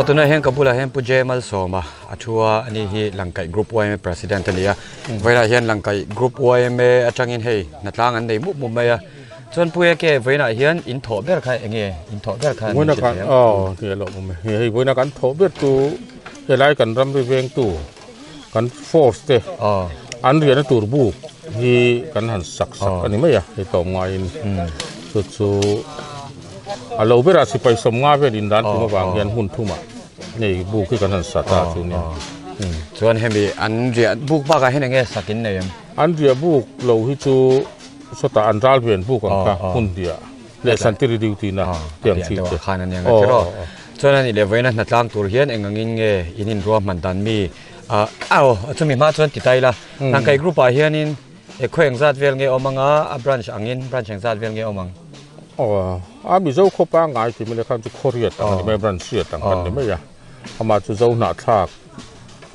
ตอนนี้เห็นกับบุรุษเห็นผู้เจมัลโซมาชัวอันนี้ที่หลังไก่กรุ๊ปวายเป็นประธานตัวนี้เวลาเห็นหลังไก่กรุ๊ปวายเป็นจังยินให้นัดล่างอันใดมุมไม่ส่วนผู้เกี่ยวเวลาเห็นอินโทรเบอร์ใครเองอินโทรเบอร์ใครเวลาการเกี่ยวกับมุมไม่เวลาการโทรเบอร์ตัวเวลาการรำไปเวงตัวการฟอร์สเตอันเรียนตัวบุกที่การหันสักอันนี้ไม่อะที่ต่อมาอินสุดเราเวลาสิไปสมงาเวดินดันที่มาบางเรียนหุ่นทุ่มนี่บุกคือการหันสัตว์ตัวนี้ส่วนเห็นมีอันเรียบุกบ้ากันให้ยังไงสักกินเนี่ยอันเรียบุกเราที่จูสตาอันรัลเวียนบุกกันค่ะหุ่นเดียเลสันติริดิวตีนะเตียงชีเตขานั่นยังไงก็ส่วนนั้นอีเลเวนัทนัดล่างตัวเฮียนเองงินเงยอินินรวมมันดันมีจะมีมาส่วนติดใจละทางไกลกรุ๊ปเฮียนินเคยยังจัดเวลเงยอมังบรันช์อังบรันช์ยังจัดเวลเงยอมังมีเจ้าข้อปังไงที่ไม่ได้ข้ามจุดโคเรียต่างกันไม่บรันเสียต่างกันไม่ยากมาจุดเจ้าหน้าทาก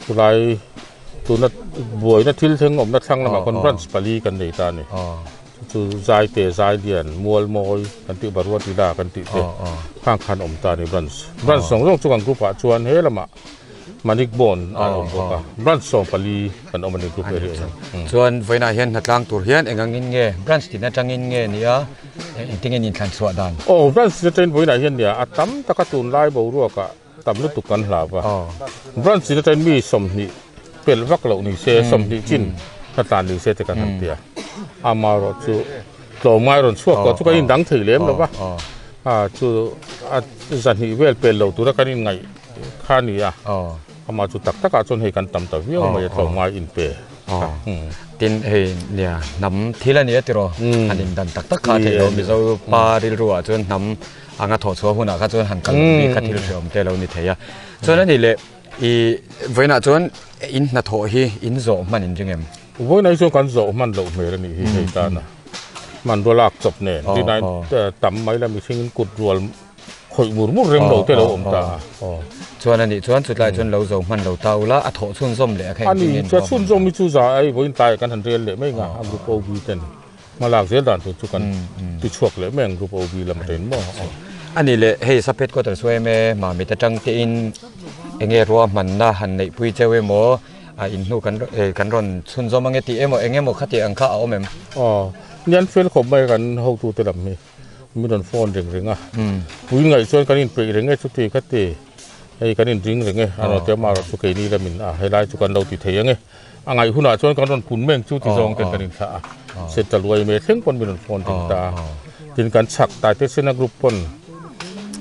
ตัวไรตัวนัดบวยนัดทิลเทงอมนัดช่างละมาคนบรันสปารีกันในตานี่จุดใจเตะใจเดียนมัวมอยกันติบารวติดากันติเตะข้างคันอมตาในบรันสองต้องจุกันกรุ๊ปชวนเฮละมามันอีกบอนอมบอกว่าบรันสองปารีกันอมในกรุ๊ปเฮส่วนไฟนาเฮียนนัดล่างตัวเฮียนเองงินเงยบรันสติน่าจังงินเงยเนี่ยทิ้งเงินทันสวดดันบรันสตินไฟนาเฮียนเนี่ยตั้มตะกตุนไล่บรัวกะตั้มลุตุกันหลาบว่าบรันสตินมีสมนิเป็นวักเหล่านี้เสสมนิจินนัดตานนี้เสตกันทันเดียมารถจูโตไม้รถชั่วก็ทุกอย่างดังถือเลี้ยมหรือว่าจูจันทิเวลเป็นเหล่าตัวกันยังไงข้านี้มาจูตักตะกาจนให้กันต่ำต่อวิ่งมาจะโตไม้อินเปตินเฮเนี่ยน้ำทีละนี้ติโรอันนี้ดันตักขาเทโลมิโซปาริรัวจนน้ำอ่างถอดชัวหุ่นอ่ะก็จนหันกันมีคัดที่เราเชื่อมเทโลนี่เทียจนนั่นนี่เลยเวน่าจนอินนัทโหฮีอินโซมันจริงๆเวน่าจนกันโซมันโลเมรนี่เหตุการณ์มันรัวลากจบเนี่ยที่นั่นต่ำไม่แล้วมีสิ่งกุดรัวข่อยมุดเริ่มโลเทโลอมตาส่วนนี้ส่วนสุดท้ายจนเราส่งมันเราเตาละอัฐสุ่นส้มเลยแค่อันนี้จะสุ่นส้มมีจุดใจวันตายกันทันเรียนเลยไม่ง่ายรูปโอบีเต็นมาหลากเสียด่านทุกกันติดช่วงเลยแม่งรูปโอบีลำเต็นมั่งอันนี้เลยให้สัพเพก็จะช่วยแม่มามีแต่จังที่อินเองรัวมันน่าหันในปุยเจวิโมอินนูกันรอนสุ่นส้มมังเงติเอโมเองโมขัดที่อังคาเอาแม่ยันเฟลขบไปกันเขาตูเตลัมมีโดนฟอนเร่งวิ่งไงส่วนกันอินเปย์เร่งสุดที่ขัดที่ไอ้กันอินริงเร่งเราเตรียมมาสุขีนี่ละมินให้ไล่จุกันเราติดเทียงไงหุ่นส่วนกันรอนผุนแมงจุดที่จองกันอินท่าเสร็จจะรวยเมย์เท่งคนมีโดนฟอนถึงตาจินกันฉักตายเตเสนักรุปปน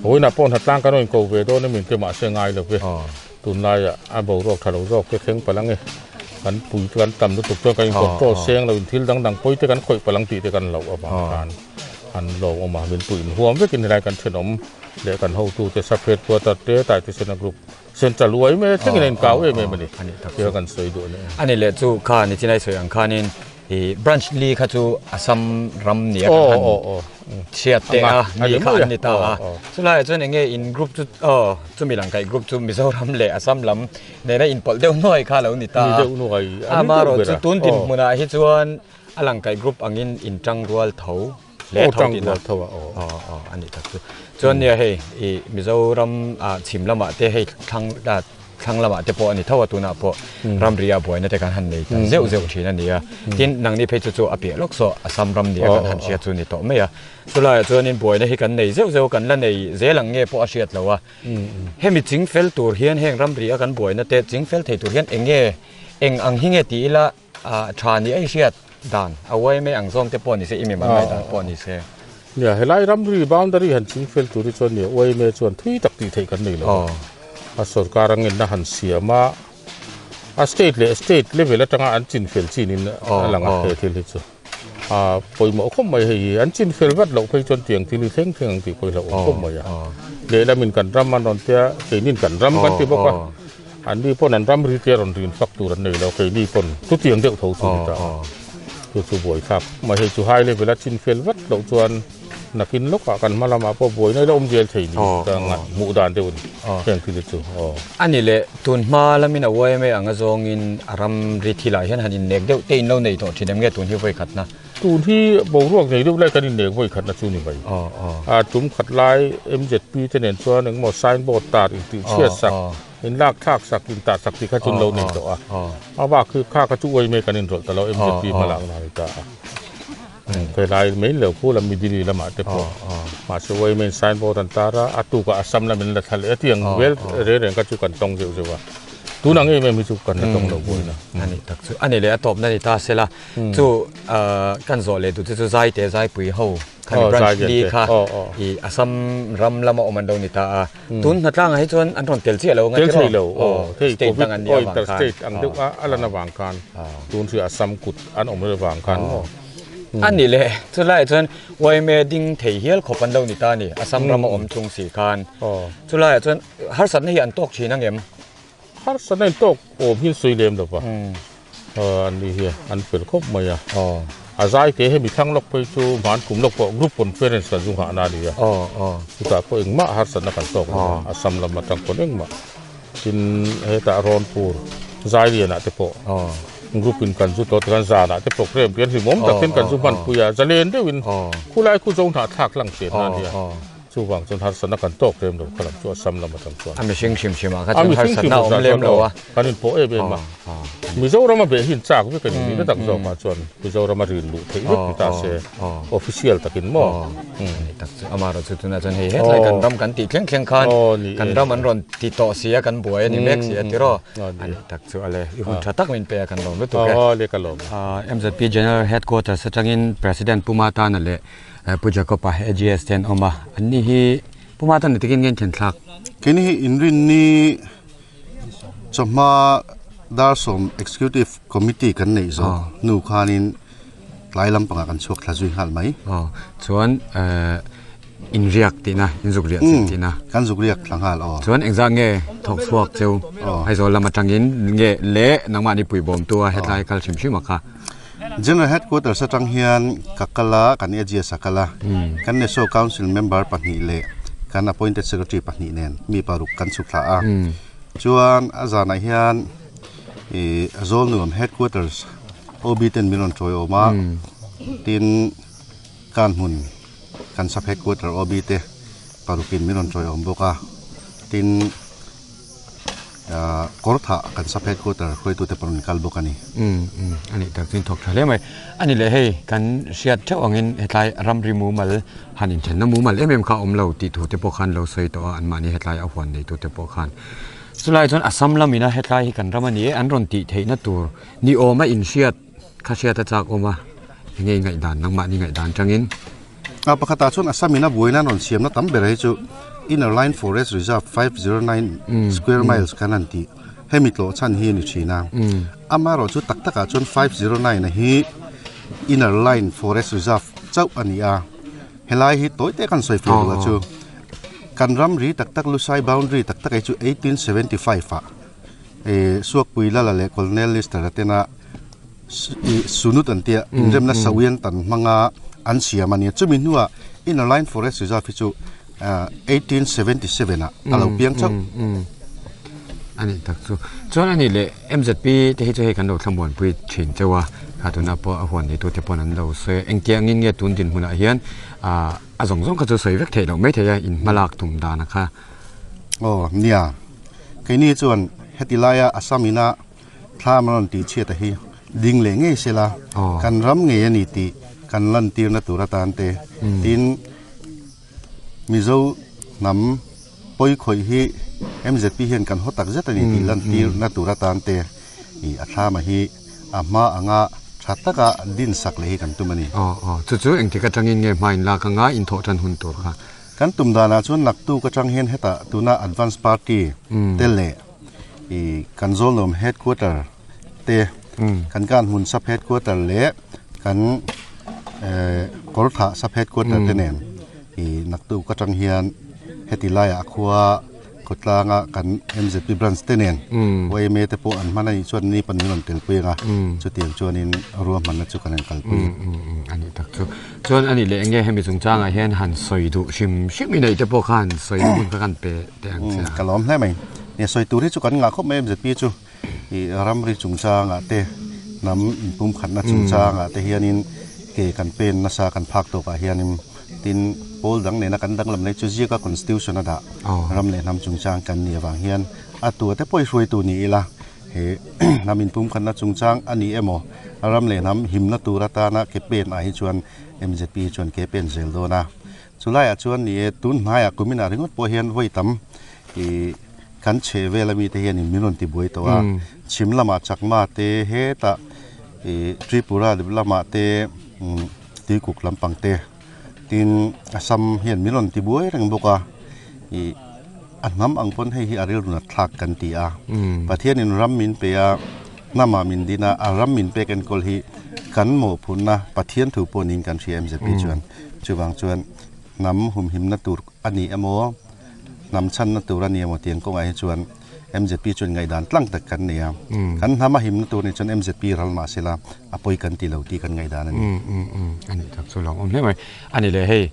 โอ้ยนับปนหัดตั้งกันโดนโกเวโดนี่มินเตมาเสียงไงเลยเว้ยตุนนายบ่าวรอกทะลุรอกเท่งพลังกันปุ๋ยกันต่ำตุกตัวกันกดโตเสียงเราอินทิลดังปุ๋ยเตกันข่อยพลังตีเตกันเหล่าบางการอันเราออกมาเป็นปุ๋ยหัวไม่กินอะไรกันขนมเดี๋ยวกันเขาตูจะสับเพดตัวตัดเตะตายที่เซนกรุ๊ปเซนจะรวยไม่ใช่เงินเก่าเองไม่มาดิเกี่ยวกันสวยด้วยอันนี้เลยจู่ข้านี่ที่ไหนสวยอังคานิน branch li kha chu asam ram nia kan han chiat te a ni kha ni ta chulai chon enge in group chu chu mi lang kai group chu Mizoram le Assam lam ne na in pol deu noi kha lo ni ta amaro chu tun tin muna hi chuan alang kai group angin in tangwal tho le tho tin na ani tak chu chon ne he Mizoram chim lama te he thang lama te po ani thawa tuna po ramria boy na te kan han nei zeu zeu thina nia tin nang ni phe chu api lok so Assam ram nia kan han sia chu ni to me ya chula chuan in boy na hi kan nei zeu zeu kan la nei zelang nge po asiat lawa hemi ching fel tur hian heng ramria kan boy na te ching fel thei tur hian eng ang hinge ti la tha ni ai siat dan awai me ang zong te po ni se imi ma mai dan po ni seเนี่ยให้ไล่รำรีบาวน์ดารีหันชิงเฟลตัวที่ส่วนเนี่ยไว้เมื่อส่วนที่ตักตีไทยกันนี่เลยส่วนการเงินน่ะหันเสียมาสเตทเลเวลแล้วจังอันจินเฟลจีนินหลังเที่ที่สุดปอยหมอคุ้มไม่ให้อันจินเฟลวัดเราไปจนเตียงที่นี่เท่งที่ปอยเราคุ้มไม่เดี๋ยวเรามีการรำมันตอนเที่ยเคยนินกันรำกันที่บอกว่าอันนี้พอนั้นรำรีเทียร์รินฟักตัวนี่เราเคยนี่คนทุกเตียงเดียวเท่าสุดจ้าตัวบ่อยครับไม่ให้จู่ให้เลยเวลาจินเฟลวัดเราชวนนักกินลูกกันมาละมาพอบ่อยนี่เราเจียนถี่นี่จังหมู่ด่านเดียวนี่เพียงที่จู่อันนี้แหละตุนมาแล้วมีเอาไว้ไม่อ่างจงอินอารมณ์ริทีลายเห็นหันอินเน็กเดียวเต้นเราในตัวที่เดิมเงี้ยตุนที่ไว้ขัดนะตุนที่บ่รวกในรูปแรกกันอินเน็กไว้ขัดนะจู่นี่ไปจุ่มขัดลาย M7P ที่เน้นส่วนหนึ่งหมดไซน์บอร์ดตัดอีกเชี่ยสักเห็นลากทากสักกินตัดสักที่ข้าจุนเราในตัวเอาว่าคือข้าข้าจุ้ยไม่กันอินรถแต่เรา M7P มาหลังนาฬิกาเคยไล่ไม่เหลือคู่ละมีดีละมาเต็มมาช่วยไม่ไซน์บอร์ดันตาระอัตุกอัสสัมละมันละทะเลที่ยังเวลเรื่องก็จุกันตรงเดียวจ้ะว่าตูนังเองไม่มีจุกันตรงเราบุญนะอันนี้ตักอันนี้เลยตบนั่นนี่ตาเสละจู่กันโซเลตุจู่ใจเตะใจปุยเฮาคันบรันดีค่ะอัสสัมรำละมาอมันดงนี่ตาตุนนัดล่างให้จนอันตอนเตลเชี่ยเราเตลเชี่ยเราที่โควิดอินเตอร์สเตทอันเดียวอะไรนะวางกันตุนคืออัสสัมกุดอันออกมาระวางกันอันนี้เลยสุดท้ายจนวัยเมดิงเทียลขบันดงนิตานี่อาสัมรำอมจงสีคันสุดท้ายจนฮัร์สันนี่อันตกชีนังเอ็มฮัร์สันนี่ตกโอ้พินสุยเลมดอกปะอันนี้เฮียอันเป็นครบไหมอ่ะอาศัยเกให้มีทั้งล็อกไปจูบ้านกลุ่มล็อกกรุ๊ปคอนเฟอเรนซ์กันจุงหานาดีอ่ะสุดท้ายก็เองมาฮัร์สันนักตกอาสัมรำมาตั้งคนเองมากินเฮตารอนปูร์ใจเรียนอ่ะเตปgrupin kan zu tot kan zana te program pian hi mom tak ten kan zu ban puya zalen de win khulai khu jong tha thak lang che na dia chu wang chon har sana kan tok rem do khalam chu sam lam tang chuan ami sing sim sim a kha har sana om lem lo wa kanin po e be ma Mizoram be hin chak we kan ni tak zo ma chuan Mizoram rin lu thei we ta se official takin mo tak amaro chu tuna chan he het lai kan ram kan ti khleng khleng khan kan ram an ron ti to sia kan buai ni mek sia ti ro ani tak chu ale i hun tha tak min pe kan rom lu tu ke le ka lom MZP general headquarters satangin president Pumata na le pujakopa AGS 10 oma anni hi Pumata ni tikin ngen chen thlak kini inrin ni chama darsom executive committee kan nei zo nu khanin tlailam panga kan chok thla zui hal mai chuan in riak tina in zuk riak tina kan zuk riak thlang hal chuan exam nge thok suak cheu hai zo lama tangin nge le nangma ni pui bom tua headline kal chim chim kha general headquarters satang hian kakala kan AGS sakala kan ne so council member pahni le kan appointed secretary pahni nen mi paruk kan sukla a chuan azana hian azol nuam headquarters OB10 million troy oma tin kan hun kan sub headquarters OB te parukin million troy om boka tin kortha kan sub headquarters khoi tu te parun kal bokani ani tak tin thok thale mai ani le hei kan siat thau angin hetlai ram removal hanin chen na mumal kha omlo ti thu te pokhan lo soi to an mani hetlai a hon nei tu te pokhan sulai chon asam lamina hetlai hi kan ramani an ron ti theina tur ni oma in siat kha siat ta chak oma ngei ngai dan nangma ni ngai dan changin pakata chon asamina boina non siam na tam berai chu inner line forest reserve 509 square miles kananti hemitlo chan hi ni china amaro chu taktaka chon 509 na hi inner line forest reserve chau ania helai hi toite kan soi flo la chu kan ram ri tak lusai boundary tak ai chu 1875 fa suak puila la le colonel list ratena sunut an tia rem na sawian tan manga an siam ani chumi nuwa Inner Line Forest Reserve chu 1877 alo piang chak ani tak chu chuan ani le MZP te hi chu he kan lo thlamon pui thin chawa hatuna po a hon ni tu te pon an lo se engtiang in nge tun din huna hian a zong zong ka chu soi vek thei lo mai theya in malak tum da na kha nia cái này chuan hetilaya asamina thamron ti che ta hi ding le nge sela kan ram nge ani ti kan lan tir na tura tan te tin mizo nam poi khoi hi MZP hian kan hotak zet ani ti lan tir na tura tan te I atha ma hi ama anga thataka din sak le hi kan tumani chu engti ka tangin nge main la ka nga in tho tan hun tur kha kan tumdana chuan naktu ka chang hen heta tuna advance party tele kan zolom headquarter te kan hun sub headquarter le kan kortha sub headquarter te nen naktu ka chang hian hetilaya akhwa kotlanga kan MZP branch te nen wai me te po an manai chuan ni pan non tel puinga chu tiang chuan in ruam man na chu kan kalpui ani tak chu chuan ani le nge hemi chung changa hian han soi du shim nei te po khan soi du ka kan pe te ang cha kalom hle mai ne soi tu ri chu kan nga khop me MZP chu ramri chung changa te nam pum khan na chung changa te hianin ke kan pen na sa kan phak to ka hianin tin pol dang ne na kan dang lam nei chu ji ka constitution ada ram le nam chung chang kan ni wang hian atu te poi hroi tu ni la he namin pum khan na chung chang ani emo ram le nam him na tu rata na ke pen a hi chuan MZP chuan ke pen zel do na chulai a chuan ni tun haya kumina ringot po hian voi tam kan che vela mi te hian in minon ti boi to a chimlama chakma te he ta Tripura lama te ti kuk lampang te tin asam hian milon ti buai reng boka anam angpon hei hi aril na thak kan ti a pathian in ram min pe a nama min dina aram min pe kan kol hi kan mo phunna pathian thu ponin kan thi MZP chuan chuwang chuan nam hum him na tur ani amo nam chan na tur ani amo tiang ko ngai chuan MZP chuan ngai dan tlang tak kan nia kan hama him na tur ni chuan MZP ral ma sela apoi kan ti lo ti kan ngai dan ani ani tak chu long hle mai ani le hei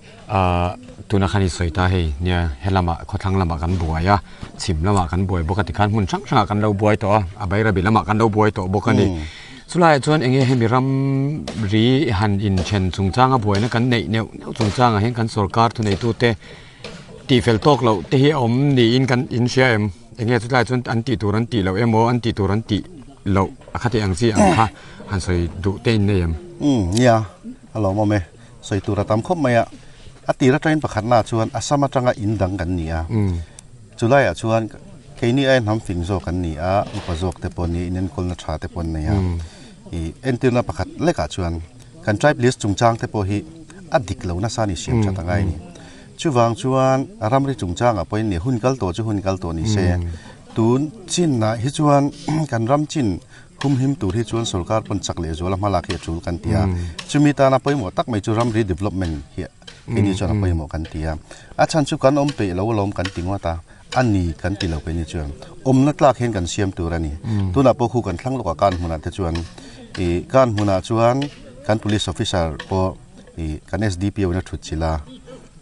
tuna khani soita hei nia helama khothang lama kan buaya chim lama kan buai bokati khan hun chang chang kan lo buai to abai rabi lama kan lo buai to bokani sulai chuan enge hemi ram ri han in chen chung changa buai na kan nei neu chung changa hen kan sarkar thu nei tu te ti fel tok lo te hi om ni in kan in share em enge sulai chuan an ti turan ti lo emo an ti turan ti lo akhati angsi ang kha han soi du te in nei em nia alo mo me soi tura tam khop maya atira train pakhat na chuan asama tanga indang kan nia chulai a chuan keini ai nam fing zo kan ni a upazok te poni inen kolna tha te pon ne ya entirna pakhat leka chuan kan tribe list chungchang te po hi adik lo na sani siam cha tangai ni chuwang chuan aramri chungchang a poin ni hunkal to ni se tun chin na hi chuan kan ram chin hum him tur hi chuan sarkar pon chakle zola mala ke chul kan tia chumita na poimo tak mai chu ram redevelopment hi ini chuan poimo kan tia a chan chu kan om pe lo lom kan tingwa ta ani kan ti lo pe ni chuan om na tlak hen kan siam turani tuna po khu kan thlang lo ka kan huna te chuan kan huna chuan kan police officer po kan SDPO na thut chila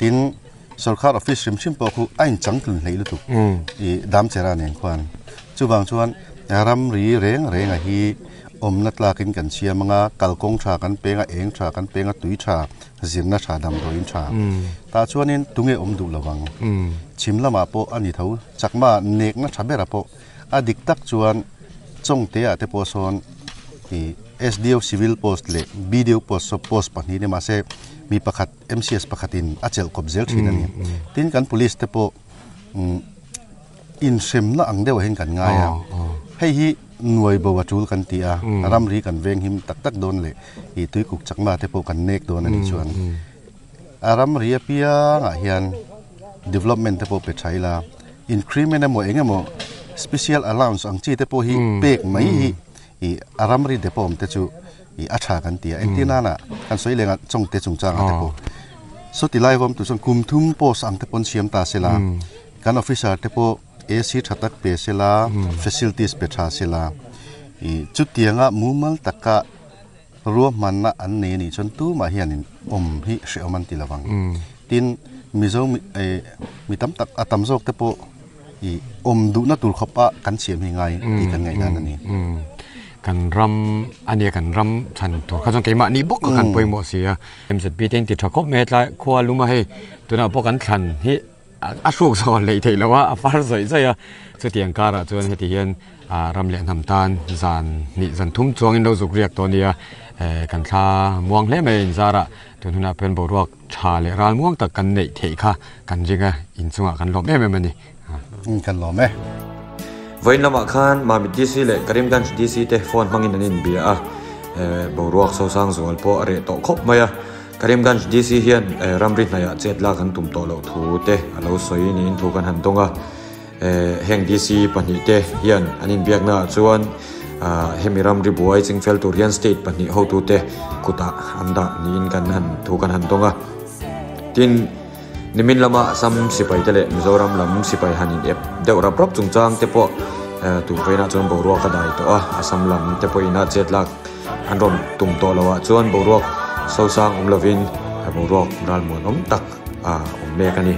tin sarkar office rim po khu ain chang tlun hlei lu tu dam chera nen kwan chuwang chuan ram ri reng a hi om na tlakin kan siamanga kalkong tha kan penga eng tha kan penga tui tha zirna tha dam do in tha ta chuanin tunge om du lawang chimlama po ani tho chakma nek na thabera po adik tak chuan chongte a te po son SDO civil post le BDO post pani ne ma se mi pakhat MCS pakhatin achel kobzel thina ni tin kan police te po in sem na ang dewa hen kan nga ya hei hi nuai bo watul kan tia ramri kan veng him tak don le I tui kuk chakma te po kan nek don ani chuan aram ria pia nga hian development te po pe thaila increment emo engemo special allowance ang chi te po hi pek mai hi aramri de pom te chu atha kan tia entina na kan soi lenga chong te chung chang te po so ti lai vom tu chong kum thum post ang te pon siam ta sela kan officer te po AC thatak pe sela facilities pe tha sela chu tianga mumal taka รวมมันนะอันนี้นี่จนตู้มาเฮียนินฮิเสียมันตีละวังตินมีโซมีตั้มตักตั้มโซกเตปอีดูนัตุลขบะกันเสียมยังไงอีกันไงนั่นนี่กันรำอันนี้กันรำฉันตัวเขาจงเกี่ยมานี่บุกกันไปหมดเสียเสร็จปีเต็งติดทักคบเมตรครัวรู้มาให้ตัวนั้นพวกกันฉันที่อาสุกสอนเลยทีแล้วว่าฟ้าสวยใช่ไหมสุดที่ยังการะจนเหตุเห็นรำเลียนทำตานจันนี่จันทุ่มจวงอินโดสุกเรียกตัวนี้กันชาม่วงเล่ไม่อินซาระตัวนั้นเป็นบวกชาเลร้านม่วงตักกันในเทค่ะกันจริงอ่ะอินสุงกันหลบแม่มันนี่กันหลบแม่วันละมาคันมามิดดีซีเลยกริมกันดีซีเตะฟอนมังอินนันเบียบวกโซซังส่วนพออะไรต่อครบไหมกริมกันดีซีเฮียนรำริดนายเจ็ดลากันตุ่มโตเราถูเตะเราสวยนี่ถูกันหันตรงแห่งดีซีปันนี้เตะเฮียนอันนี้เบียกน่าชวนเฮมิรำริบวยจิงเฟลตูเรียนสเตทปันนี้เขาถูเตะกุตาอันดานี่กันหันถูกันหันตรงทินนิมินลามาซ้ำสิไปเตะมิโซรัมลำสิไปหันอินเอฟเดี๋ยวรับจุงจางเตะปอตุ่มไปน่าจวนบวกกระไดตัวซ้ำลำเตะปออินาเจ็ดลักอันรมตุ่มโตแล้วจวนบวกโซซังลวินบวกรัลมวนตักเมกันนี่